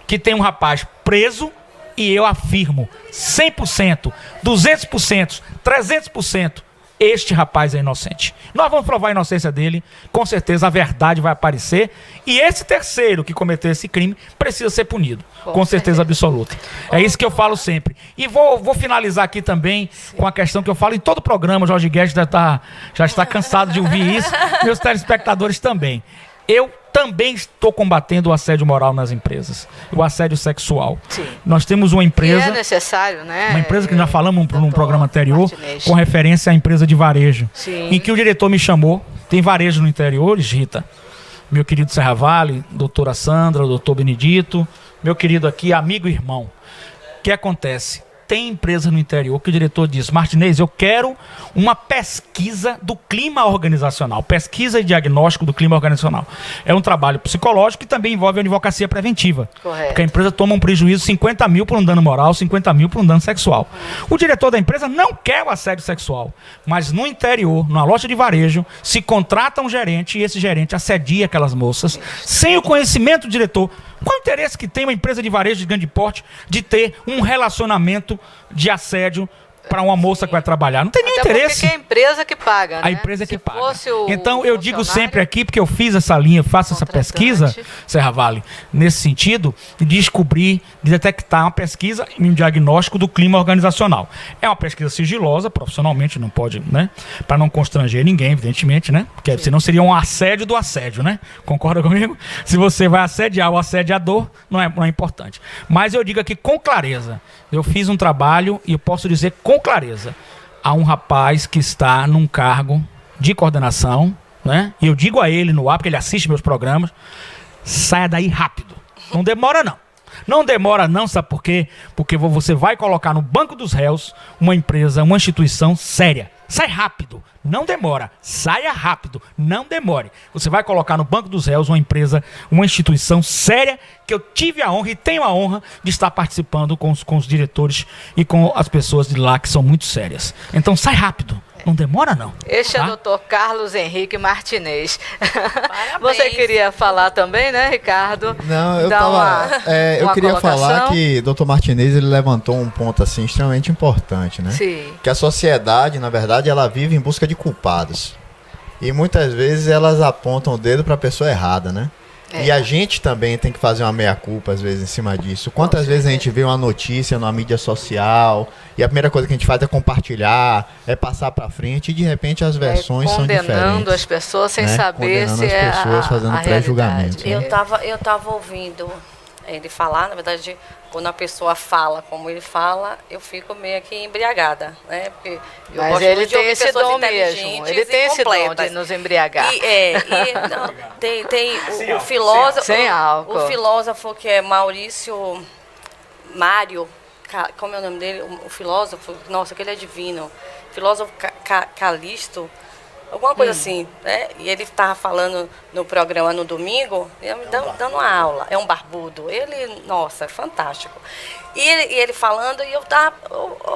que tem um rapaz preso, e eu afirmo, 100%, 200%, 300%, este rapaz é inocente. Nós vamos provar a inocência dele, com certeza a verdade vai aparecer, e esse terceiro que cometeu esse crime precisa ser punido, com certeza absoluta. É isso que eu falo sempre. E vou finalizar aqui também com a questão que eu falo em todo o programa. O Jorge Guedes já está cansado de ouvir isso, meus telespectadores também. Eu também estou combatendo o assédio moral nas empresas, o assédio sexual. Nós temos uma empresa... E é necessário, né? Uma empresa que já falamos num programa anterior, com referência à empresa de varejo, em que o diretor me chamou. Tem varejo no interior, Rita. Meu querido Serra Vale, doutora Sandra, doutor Benedito, meu querido aqui, amigo e irmão. O que acontece? Tem empresa no interior que o diretor diz: Martinez, eu quero uma pesquisa do clima organizacional, pesquisa e diagnóstico do clima organizacional. É um trabalho psicológico que também envolve a advocacia preventiva. Correto. Porque a empresa toma um prejuízo, 50 mil por um dano moral, 50 mil por um dano sexual. O diretor da empresa não quer o assédio sexual, mas no interior, numa loja de varejo, se contrata um gerente e esse gerente assedia aquelas moças sem o conhecimento do diretor. Qual o interesse que tem uma empresa de varejo de grande porte de ter um relacionamento de assédio para uma moça que vai trabalhar? Não tem nenhum interesse. Porque é a empresa que paga, né? A empresa que paga. Então eu digo sempre aqui, porque eu fiz essa linha, faço essa pesquisa, Serra Vale, nesse sentido, de descobrir, de detectar uma pesquisa e um diagnóstico do clima organizacional. É uma pesquisa sigilosa, profissionalmente não pode, né? Para não constranger ninguém, evidentemente, né? Porque senão seria um assédio do assédio, né? Concorda comigo? Se você vai assediar o assediador, não é importante. Mas eu digo aqui com clareza, eu fiz um trabalho e eu posso dizer com clareza, há um rapaz que está num cargo de coordenação, né? E eu digo a ele no ar, porque ele assiste meus programas, saia daí rápido. Não demora, não. Não demora, não, sabe por quê? Porque você vai colocar no banco dos réus uma empresa, uma instituição séria. Sai rápido, não demora. Saia rápido, não demore. Você vai colocar no banco dos réus uma empresa, uma instituição séria, que eu tive a honra e tenho a honra de estar participando com os diretores e com as pessoas de lá que são muito sérias. Então sai rápido. Não demora, não. Este é o Dr. Carlos Henrique Martinez. Você queria falar também, né, Ricardo? Não, eu queria falar que Dr. Martinez ele levantou um ponto assim extremamente importante, né? Sim. Que a sociedade, na verdade, ela vive em busca de culpados. E muitas vezes elas apontam o dedo para a pessoa errada, né? E a gente também tem que fazer uma meia-culpa, às vezes, em cima disso. Quantas vezes a gente vê uma notícia na mídia social e a primeira coisa que a gente faz é compartilhar, é passar para frente e, de repente, as versões são diferentes. Condenando as pessoas sem saber se é as pessoas fazendo pré-julgamento. Eu tava ouvindo ele falar, na verdade, quando a pessoa fala como ele fala, eu fico meio que embriagada, né? Porque eu Mas gosto ele muito de tem ouvir esse pessoas dom mesmo. inteligentes Ele tem e esse dom de completas. nos embriagar. Tem o filósofo, Sem álcool. o filósofo que é Mário, como é o nome dele? O filósofo, nossa, que ele é divino. Filósofo Calisto, alguma coisa assim, né? E ele estava falando no programa no domingo, dando uma aula. É um barbudo. Ele, nossa, é fantástico. E ele falando, e eu estava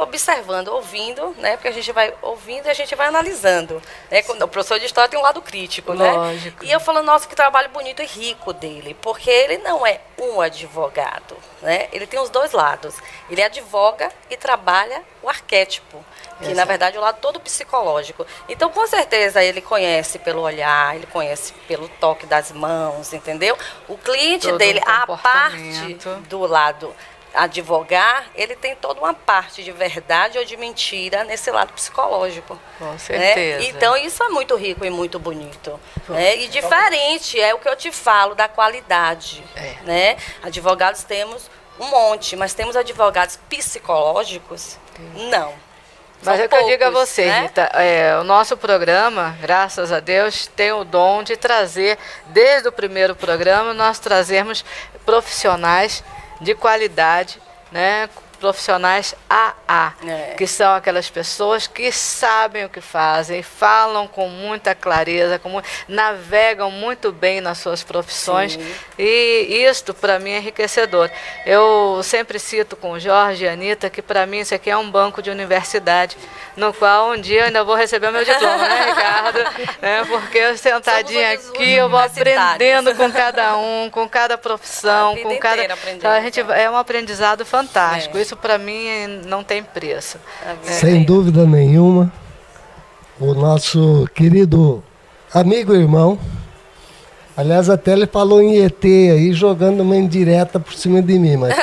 observando, ouvindo, né? Porque a gente vai ouvindo e a gente vai analisando. Né? O professor de história tem um lado crítico, Lógico. né? E eu falo, nossa, que trabalho bonito e rico dele. Porque ele não é um advogado, né? Ele tem os dois lados. Ele advoga e trabalha o arquétipo. Que, na verdade, é o lado todo psicológico. Então, com certeza, ele conhece pelo olhar, ele conhece pelo toque das mãos, entendeu? O cliente Todo dele, um a parte comportamento. do lado advogar, ele tem toda uma parte de verdade ou de mentira nesse lado psicológico. Com certeza. Né? Então, isso é muito rico e muito bonito. Né? E diferente, é o que eu te falo, da qualidade. Né? Advogados temos um monte, mas temos advogados psicológicos? Não. Mas é o que eu digo a você, né? Rita, o nosso programa, graças a Deus, tem o dom de trazer, desde o primeiro programa, nós trazemos profissionais de qualidade, né? Profissionais AA, que são aquelas pessoas que sabem o que fazem, falam com muita clareza, navegam muito bem nas suas profissões. Sim. E isto, para mim, é enriquecedor. Eu sempre cito com o Jorge e a Anitta que, para mim, isso aqui é um banco de universidade, no qual um dia eu ainda vou receber o meu diploma, né, Ricardo? Porque eu sentadinha aqui, eu vou aprendendo com cada um, com cada profissão, com cada... Então, é um aprendizado fantástico. Isso, para mim, não tem preço. Sem dúvida nenhuma, o nosso querido amigo e irmão, aliás, até ele falou em ET aí, jogando uma indireta por cima de mim, mas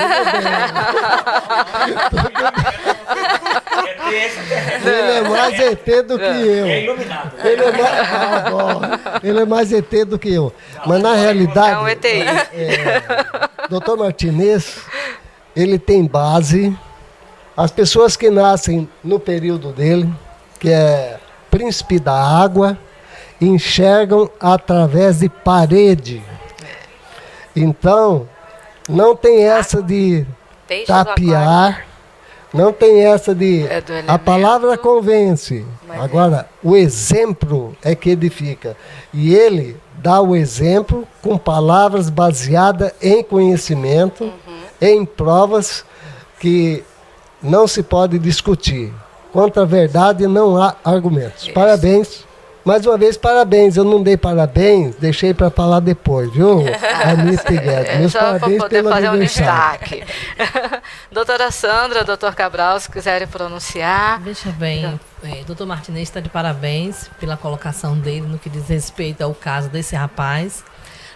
ele é mais ET do que eu. É iluminado. Ele é mais ET do que eu. Mas, na realidade, é um ETI. Dr. Martinez, ele tem base. As pessoas que nascem no período dele, que é príncipe da água, enxergam através de parede. Então, não tem essa de tapear, não tem essa de... A palavra convence. Agora, o exemplo é que edifica. E ele dá o exemplo com palavras baseadas em conhecimento, em provas que não se pode discutir. Contra a verdade não há argumentos. Isso. Parabéns. Mais uma vez, parabéns. Eu não dei parabéns, deixei para falar depois, viu? Anitta e Guedes. Meus parabéns para poder pelo fazer aniversário. um destaque. Doutora Sandra, doutor Cabral, se quiserem pronunciar. Veja bem, doutor Martinez está de parabéns pela colocação dele no que diz respeito ao caso desse rapaz,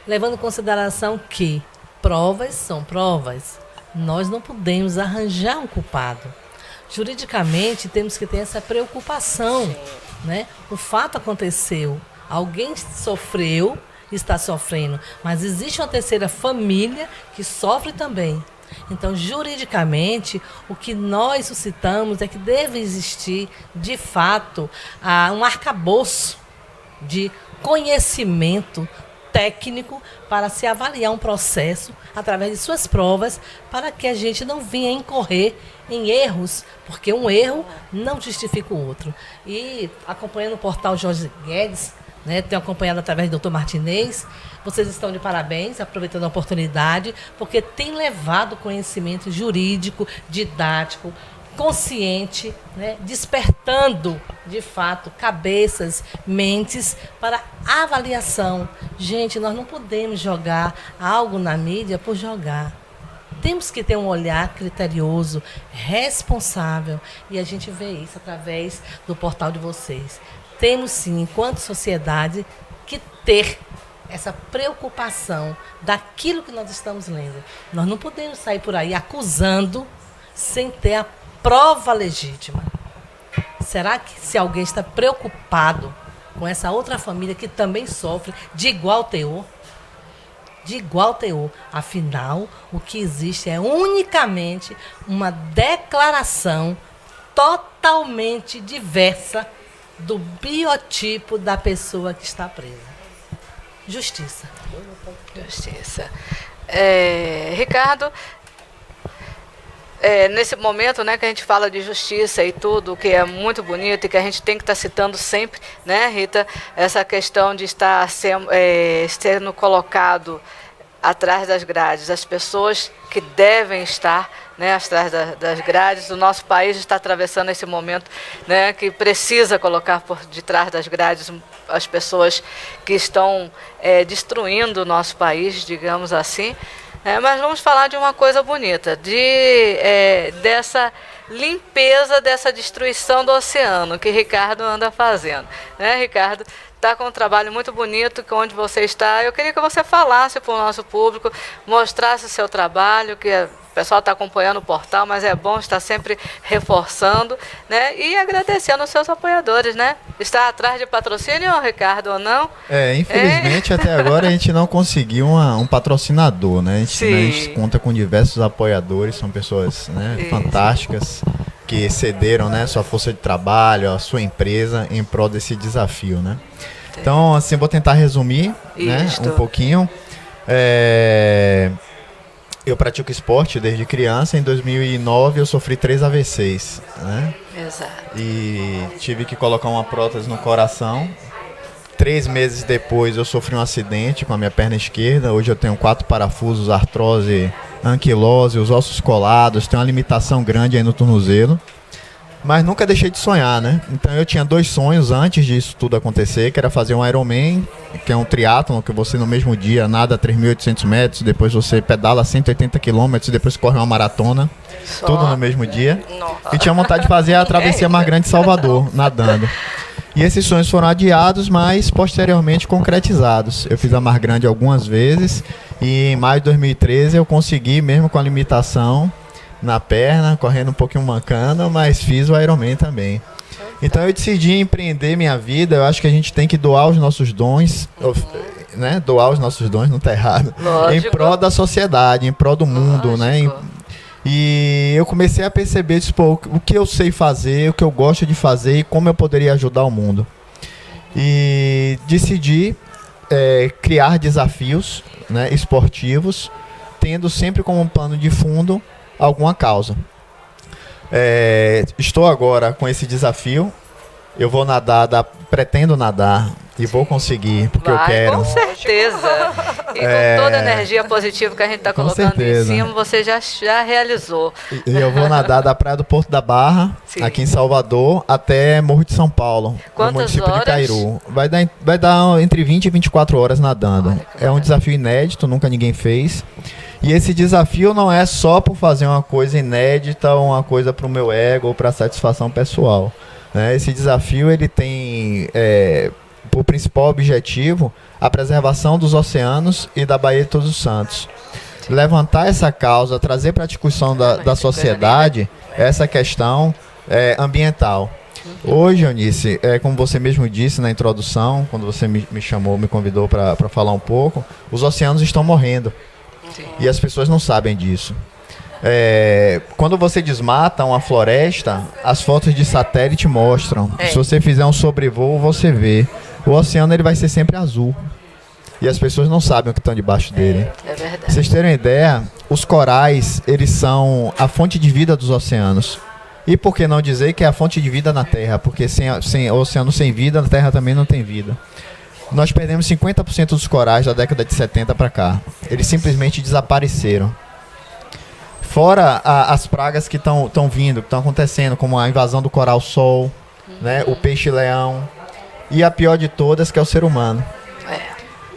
levando em consideração que provas são provas. Nós não podemos arranjar um culpado. Juridicamente, temos que ter essa preocupação. Né? O fato aconteceu, alguém sofreu, está sofrendo, mas existe uma terceira família que sofre também. Então, juridicamente, o que nós suscitamos é que deve existir, de fato, um arcabouço de conhecimento técnico para se avaliar um processo através de suas provas, para que a gente não venha incorrer em erros, porque um erro não justifica o outro. E acompanhando o portal Jorge Guedes, né, tenho acompanhado através do Dr. Martinez, vocês estão de parabéns, aproveitando a oportunidade, porque tem levado conhecimento jurídico, didático, consciente, né, despertando, de fato, cabeças, mentes para avaliação. Gente, nós não podemos jogar algo na mídia por jogar. Temos que ter um olhar criterioso, responsável, e a gente vê isso através do portal de vocês. Temos sim, enquanto sociedade, que ter essa preocupação daquilo que nós estamos lendo. Nós não podemos sair por aí acusando sem ter a prova legítima. Será que se alguém está preocupado com essa outra família que também sofre de igual teor? De igual teor. Afinal, o que existe é unicamente uma declaração totalmente diversa do biotipo da pessoa que está presa. Justiça. Justiça. Ricardo, nesse momento, né, que a gente fala de justiça e tudo, que é muito bonito e que a gente tem que estar citando sempre, né, Rita, essa questão de estar sendo colocado atrás das grades, as pessoas que devem estar, né, atrás das grades. O nosso país está atravessando esse momento, né, que precisa colocar por detrás das grades as pessoas que estão destruindo o nosso país, digamos assim. Mas vamos falar de uma coisa bonita, dessa limpeza, dessa destruição do oceano que Ricardo anda fazendo. Né, Ricardo? Está com um trabalho muito bonito, onde você está. Eu queria que você falasse para o nosso público, mostrasse o seu trabalho, que o pessoal está acompanhando o portal, mas é bom estar sempre reforçando, né? E agradecendo os seus apoiadores, né? Está atrás de patrocínio, Ricardo, ou não? Infelizmente, até agora a gente não conseguiu um patrocinador, né? A gente conta com diversos apoiadores, são pessoas, né, fantásticas, que cederam, né, sua força de trabalho, a sua empresa em prol desse desafio, né? Então, assim, vou tentar resumir, né, um pouquinho. Eu pratico esporte desde criança. Em 2009 eu sofri 3 AVCs, né? Exato. E tive que colocar uma prótese no coração. 3 meses depois eu sofri um acidente com a minha perna esquerda. Hoje eu tenho 4 parafusos, artrose, anquilose, os ossos colados, tenho uma limitação grande aí no tornozelo. Mas nunca deixei de sonhar, né? Então eu tinha 2 sonhos antes disso tudo acontecer, que era fazer um Ironman, que é um triatlon, que você no mesmo dia nada 3.800 metros, depois você pedala 180 quilômetros, depois corre uma maratona, tudo no mesmo dia. Nossa. E tinha vontade de fazer a travessia mais grande de Salvador, nadando. E esses sonhos foram adiados, mas posteriormente concretizados. Eu fiz a Mar Grande algumas vezes e em maio de 2013 eu consegui, mesmo com a limitação na perna, correndo um pouquinho mancando, mas fiz o Ironman também. Então eu decidi empreender minha vida. Eu acho que a gente tem que doar os nossos dons, né? Doar os nossos dons, não está errado. Lógico. Em prol da sociedade, em prol do mundo, né? E eu comecei a perceber o que eu sei fazer, o que eu gosto de fazer e como eu poderia ajudar o mundo. E decidi criar desafios, né, esportivos, tendo sempre como um plano de fundo alguma causa. Estou agora com esse desafio. Eu vou nadar, pretendo nadar e vou conseguir, porque eu quero. Com certeza. E com toda a energia positiva que a gente está colocando em cima, você já realizou. E eu vou nadar da Praia do Porto da Barra, aqui em Salvador, até Morro de São Paulo, no município de Cairu. Vai dar entre 20 e 24 horas nadando. É um desafio inédito, nunca ninguém fez. E esse desafio não é só por fazer uma coisa inédita, ou uma coisa para o meu ego ou para satisfação pessoal. Esse desafio ele tem por principal objetivo a preservação dos oceanos e da Baía de Todos os Santos. Levantar essa causa, trazer para a discussão da sociedade essa questão ambiental. Hoje, Eunice, como você mesmo disse na introdução, quando você me convidou para falar um pouco, os oceanos estão morrendo. E as pessoas não sabem disso. Quando você desmata uma floresta, as fotos de satélite mostram. Se você fizer um sobrevoo, você vê. o oceano ele vai ser sempre azul. E as pessoas não sabem o que estão debaixo dele. É verdade. Pra vocês terem uma ideia, os corais, eles são a fonte de vida dos oceanos. E por que não dizer que é a fonte de vida na Terra? Porque sem o oceano sem vida, na Terra também não tem vida. Nós perdemos 50% dos corais da década de 70 para cá. Eles simplesmente desapareceram. Fora as pragas que estão vindo, que estão acontecendo, como a invasão do coral-sol, né, o peixe-leão. E a pior de todas, que é o ser humano.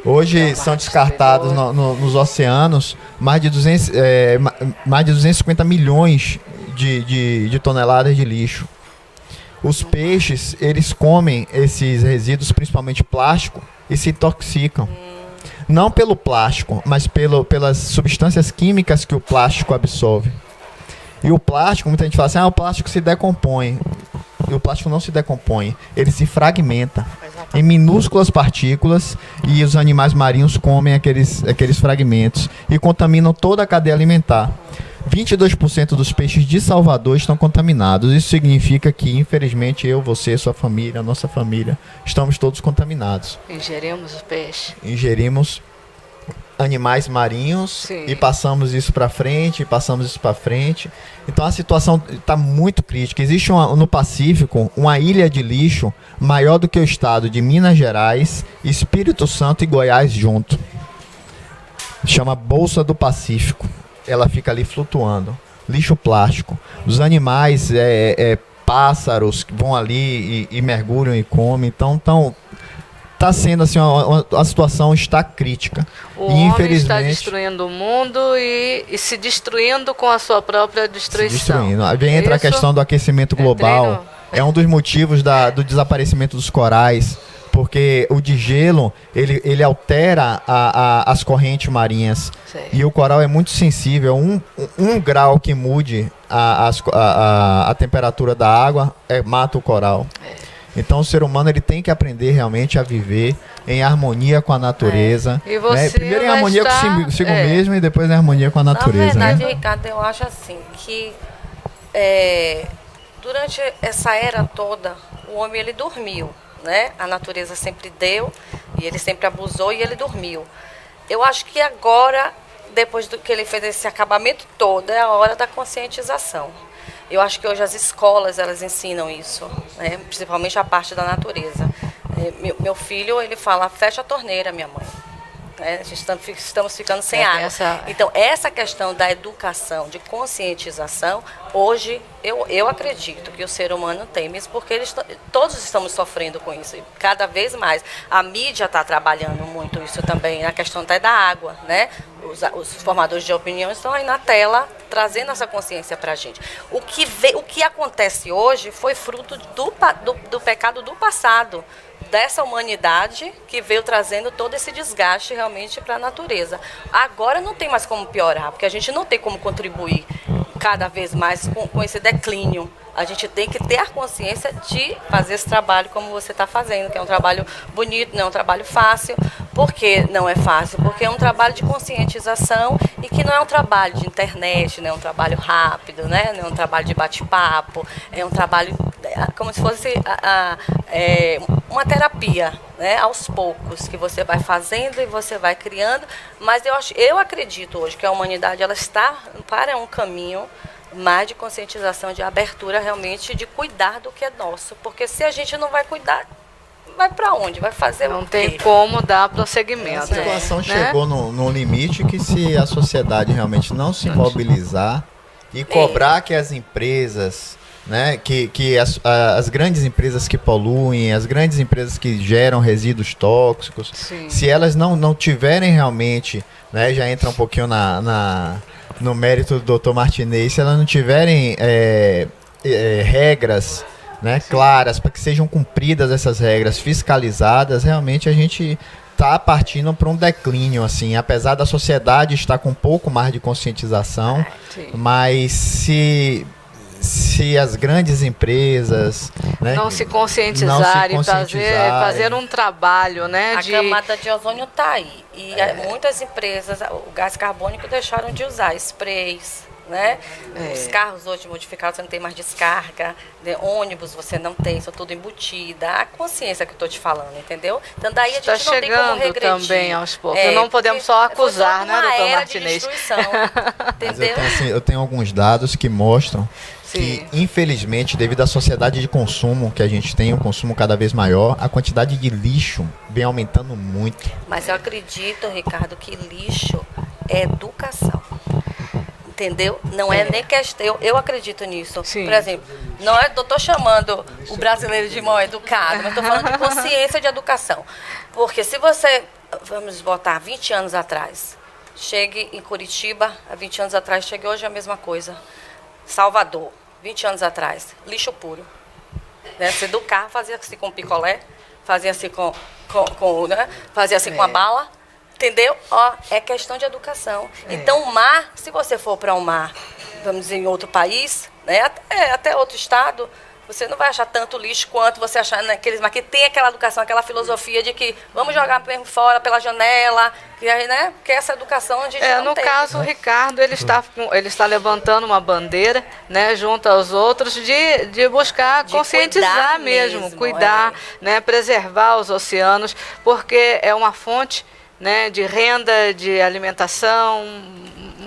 Hoje são descartados nos oceanos mais de 250 milhões de toneladas de lixo. Os peixes, eles comem esses resíduos, principalmente plástico, e se intoxicam. Não pelo plástico, mas pelas substâncias químicas que o plástico absorve. E o plástico, muita gente fala assim, o plástico se decompõe. E o plástico não se decompõe, ele se fragmenta em minúsculas partículas, e os animais marinhos comem aqueles fragmentos e contaminam toda a cadeia alimentar. 22% dos peixes de Salvador estão contaminados. Isso significa que, infelizmente, eu, você, sua família, a nossa família, estamos todos contaminados. Ingerimos o peixe. Ingerimos animais marinhos. Sim. E passamos isso para frente, Então a situação está muito crítica. Existe no Pacífico uma ilha de lixo maior do que o estado de Minas Gerais, Espírito Santo e Goiás junto. Chama Bolsa do Pacífico. Ela fica ali flutuando. Lixo plástico. Os animais, pássaros que vão ali e mergulham e comem. Então, está sendo assim, a situação está crítica. O homem está destruindo o mundo e se destruindo com a sua própria destruição. Aí vem entrar a questão do aquecimento global. É um dos motivos do desaparecimento dos corais. Porque o degelo, ele altera as correntes marinhas. Sei. E o coral é muito sensível. Um grau que mude a temperatura da água mata o coral. Então o ser humano ele tem que aprender realmente a viver em harmonia com a natureza. E você primeiro em harmonia consigo mesmo e depois em harmonia com a natureza. Na verdade, Ricardo, eu acho assim que durante essa era toda, o homem ele dormiu. Né? A natureza sempre deu e ele sempre abusou e ele dormiu. Eu acho que agora, depois do que ele fez esse acabamento todo, é a hora da conscientização. Eu acho que hoje as escolas elas ensinam isso, né? Principalmente a parte da natureza. Meu filho ele fala: fecha a torneira, minha mãe. Estamos ficando sem água. Então, essa questão da educação, de conscientização, hoje eu acredito que o ser humano tem, mesmo porque todos estamos sofrendo com isso, e cada vez mais. A mídia está trabalhando muito isso também, a questão até da água, né? Os formadores de opinião estão aí na tela, trazendo essa consciência para a gente. O que acontece hoje foi fruto do pecado do passado, dessa humanidade que veio trazendo todo esse desgaste realmente para a natureza. Agora não tem mais como piorar, porque a gente não tem como contribuir cada vez mais com esse declínio. A gente tem que ter a consciência de fazer esse trabalho como você está fazendo, que é um trabalho bonito, não é um trabalho fácil. Por que não é fácil? Porque é um trabalho de conscientização e que não é um trabalho de internet, não é um trabalho rápido, né? Não é um trabalho de bate-papo, é um trabalho como se fosse uma terapia, né? Aos poucos, que você vai fazendo e você vai criando. Mas eu acredito hoje que a humanidade ela está para um caminho mais de conscientização, de abertura realmente, de cuidar do que é nosso. Porque se a gente não vai cuidar, vai para onde? Vai fazer o quê? Não tem como dar prosseguimento. A situação chegou no limite que, se a sociedade realmente não se mobilizar e cobrar que as empresas, né, que as grandes empresas que poluem, as grandes empresas que geram resíduos tóxicos, sim, se elas não tiverem realmente, né, já entra um pouquinho no mérito do Dr. Martinez, se elas não tiverem regras, né, claras, para que sejam cumpridas essas regras, fiscalizadas, realmente a gente está partindo para um declínio, assim, apesar da sociedade estar com um pouco mais de conscientização, mas se as grandes empresas, né, não se conscientizarem, fazer um trabalho, né, a camada de ozônio está aí, e muitas empresas, o gás carbônico deixaram de usar sprays, né? Os carros hoje modificados, você não tem mais descarga, né? Ônibus você não tem, são tudo embutida. A consciência que eu estou te falando, entendeu? Então daí a gente Está não tem como chegando regredir. também aos poucos. Não podemos só acusar, né, doutor Martinez? Mas eu tenho alguns dados que mostram que, infelizmente, devido à sociedade de consumo que a gente tem, um consumo cada vez maior, a quantidade de lixo vem aumentando muito. Mas eu acredito, Ricardo, que lixo é educação. Entendeu? Não é nem questão. Eu acredito nisso. Sim. Por exemplo, não estou chamando o brasileiro de mal educado, mas estou falando de consciência de educação. Porque se você, vamos botar 20 anos atrás, chegue em Curitiba, há 20 anos atrás, chegue hoje a mesma coisa. Salvador, 20 anos atrás, lixo puro. Né? Você do carro fazia assim com picolé, fazia assim né? Fazia assim com a bala. Entendeu? Ó, é questão de educação. Então, o mar, se você for para um mar, vamos dizer, em outro país, né, até outro estado, você não vai achar tanto lixo quanto você achar naqueles mar que tem aquela educação, aquela filosofia de que vamos jogar mesmo fora pela janela, que, né, que essa educação a gente não no tem. caso, o Ricardo, ele está levantando uma bandeira, né, junto aos outros, de buscar De conscientizar cuidar mesmo, cuidar, né, preservar os oceanos, porque é uma fonte, né, de renda, de alimentação,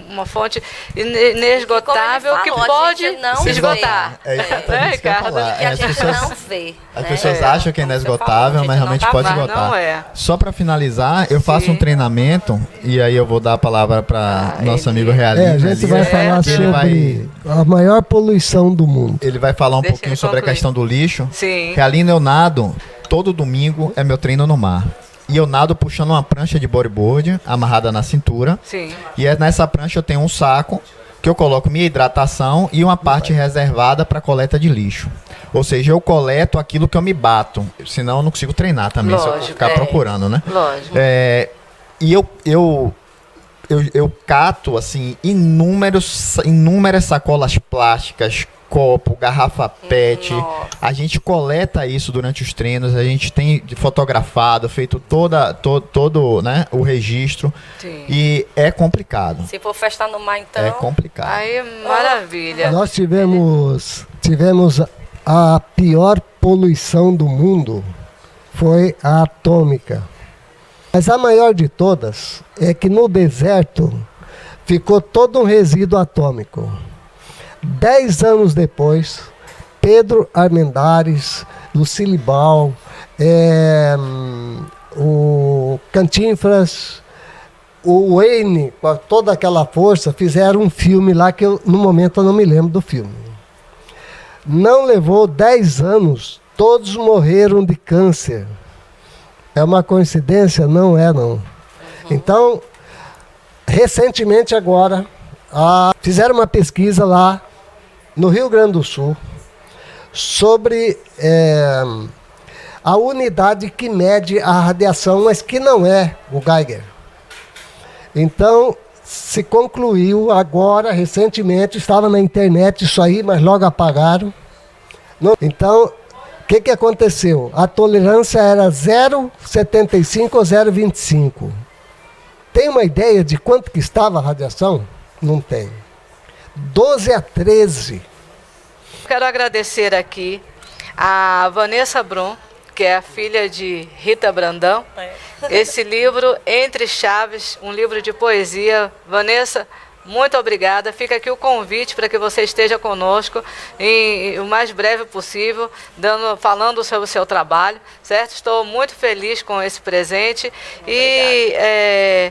uma fonte inesgotável que pode não esgotar. É exatamente isso que eu ia falar. Que a As gente pessoas, não vê. as né? pessoas acham que é inesgotável, mas realmente pode Mas esgotar. não é. Só para finalizar, eu faço um treinamento, e aí eu vou dar a palavra para nosso amigo Realinho. A gente vai falar que ele sobre a maior poluição do mundo. Ele vai falar um Deixa pouquinho ele sobre a concluir. questão do lixo. Sim. Realinho, eu nado, todo domingo é meu treino no mar. E eu nado puxando uma prancha de bodyboard amarrada na cintura. Sim. E nessa prancha eu tenho um saco que eu coloco minha hidratação e uma parte reservada para coleta de lixo. Ou seja, eu coleto aquilo que eu me bato. Senão eu não consigo treinar também, se eu Lógico, ficar procurando, né? Lógico. E eu cato, assim, inúmeras sacolas plásticas, copo, garrafa PET. Nossa. A gente coleta isso durante os treinos, a gente tem fotografado, feito todo, né, o registro. Sim. E é complicado. Se for festa no mar, então... É complicado. Aí, maravilha. Nós tivemos a pior poluição do mundo, foi a atômica. Mas a maior de todas é que no deserto ficou todo um resíduo atômico. 10 anos depois, Pedro Armendáriz, Lucille Ball, o Cantinflas, o Wayne, com toda aquela força, fizeram um filme lá que no momento eu não me lembro do filme. Não levou 10 anos, todos morreram de câncer. É uma coincidência? Não é, não. Então, recentemente agora, fizeram uma pesquisa lá no Rio Grande do Sul sobre a unidade que mede a radiação, mas que não é o Geiger. Então, se concluiu agora, recentemente, estava na internet isso aí, mas logo apagaram. Então, o que aconteceu? A tolerância era 0,75 ou 0,25. Tem uma ideia de quanto que estava a radiação? Não tem. 12 a 13. Quero agradecer aqui a Vanessa Brum, que é a filha de Rita Brandão. Esse livro, Entre Chaves, um livro de poesia. Vanessa, muito obrigada. Fica aqui o convite para que você esteja conosco o mais breve possível, falando sobre o seu trabalho, certo? Estou muito feliz com esse presente e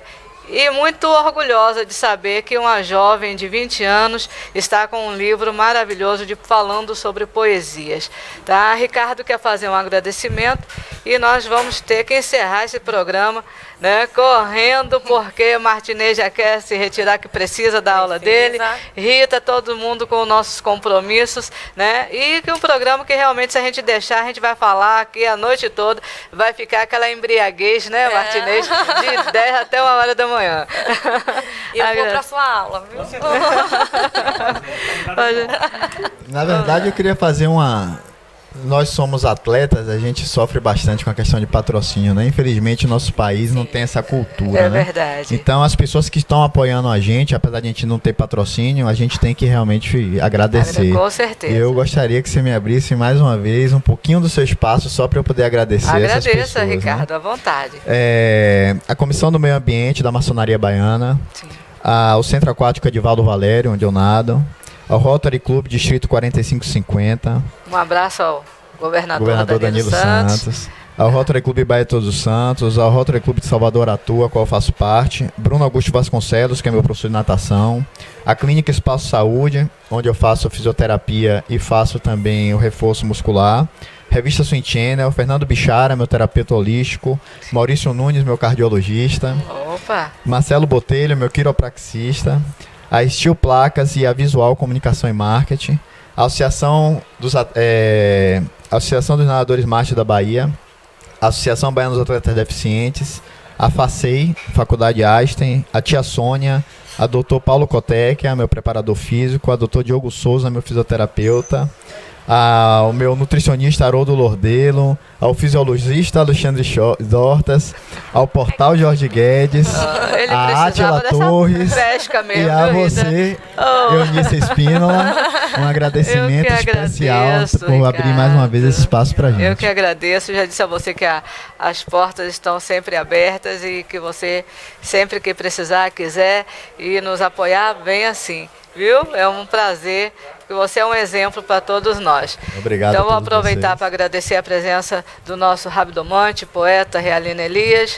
muito orgulhosa de saber que uma jovem de 20 anos está com um livro maravilhoso falando sobre poesias. Tá? Ricardo quer fazer um agradecimento e nós vamos ter que encerrar esse programa, né, correndo, porque Martinez já quer se retirar, que precisa da aula dele. Rita, todo mundo com nossos compromissos, né? E que um programa que realmente, se a gente deixar, a gente vai falar aqui a noite toda, vai ficar aquela embriaguez, né, Martinez, de 10 até 1h da manhã. E eu vou para sua aula, viu? Na verdade, eu queria fazer nós somos atletas, a gente sofre bastante com a questão de patrocínio, né? Infelizmente, o nosso país não tem essa cultura, É né? verdade. Então, as pessoas que estão apoiando a gente, apesar de a gente não ter patrocínio, a gente tem que realmente agradecer. Com certeza. E eu gostaria que você me abrisse mais uma vez um pouquinho do seu espaço, só para eu poder agradecer essas pessoas. Agradeça, Ricardo, né? à vontade. A Comissão do Meio Ambiente da Maçonaria Baiana, Sim. o Centro Aquático Edivaldo Valério, onde eu nado, ao Rotary Club Distrito 4550, Um abraço ao governador Danilo Santos, ao Rotary Clube Baía Todos os Santos, ao Rotary Clube de Salvador Atua, qual eu faço parte, Bruno Augusto Vasconcelos, que é meu professor de natação, a Clínica Espaço Saúde, onde eu faço fisioterapia e faço também o reforço muscular, Revista Swing Channel, Fernando Bichara, meu terapeuta holístico, Maurício Nunes, meu cardiologista, Opa! Marcelo Botelho, meu quiropraxista, a Steel Placas e a Visual Comunicação e Marketing, a Associação dos Nadadores Mártires da Bahia, a Associação Baiana dos Atletas Deficientes, a FACEI, Faculdade Einstein, a Tia Sônia, a Dr. Paulo Cotec, meu preparador físico, a Dr. Diogo Souza, meu fisioterapeuta, ao meu nutricionista Haroldo Lordelo, ao fisiologista Alexandre Dortas, ao Portal Jorge Guedes, Ele a precisava Átila dessa Torres pesca mesmo, e a viu, Rita? você, Oh. Eunice Espínola, um agradecimento Eu que especial agradeço, por abrir mais uma vez esse espaço pra gente. Eu que agradeço, já disse a você que as portas estão sempre abertas e que você, sempre que precisar, quiser e nos apoiar, vem assim, viu? É um prazer, que você é um exemplo para todos nós. Obrigado. Então, vou a todos aproveitar vocês. para agradecer a presença do nosso rabdomante, poeta Realino Elias,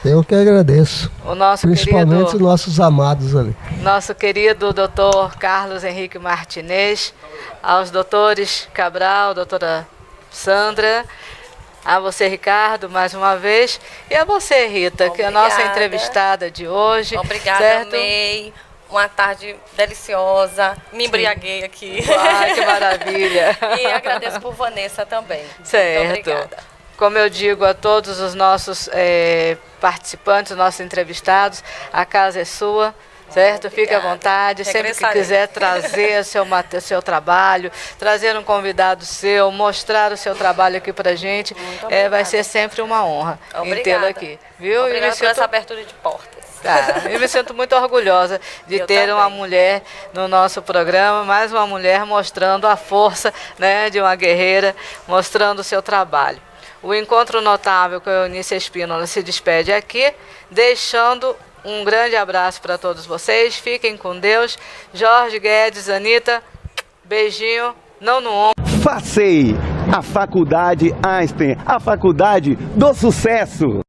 Eu que agradeço. o nosso Principalmente os querido, nossos amados ali. nosso querido doutor Carlos Henrique Martinez, aos doutores Cabral, doutora Sandra, a você, Ricardo, mais uma vez, e a você, Rita, que é a nossa Obrigada. entrevistada de hoje. Obrigada, certo? amei. Uma tarde deliciosa. Me embriaguei aqui. Ai, que maravilha. E agradeço por Vanessa também. Muito Certo. obrigada. Como eu digo a todos os nossos participantes, nossos entrevistados, a casa é sua, certo? Fique à Obrigada. vontade. Sempre que Regressarei. quiser trazer o seu trabalho, trazer um convidado seu, mostrar o seu trabalho aqui pra gente, vai obrigada. ser sempre uma honra em tê-lo aqui. Viu? Obrigada E me por sinto- essa abertura de portas. eu me sinto muito orgulhosa de Eu ter uma também. mulher no nosso programa, mais uma mulher mostrando a força, né, de uma guerreira, mostrando o seu trabalho. O Encontro Notável com a Eunice Espínola se despede aqui, deixando um grande abraço para todos vocês. Fiquem com Deus. Jorge Guedes, Anitta, beijinho, não no ombro. FACEI, a Faculdade Einstein, a faculdade do sucesso.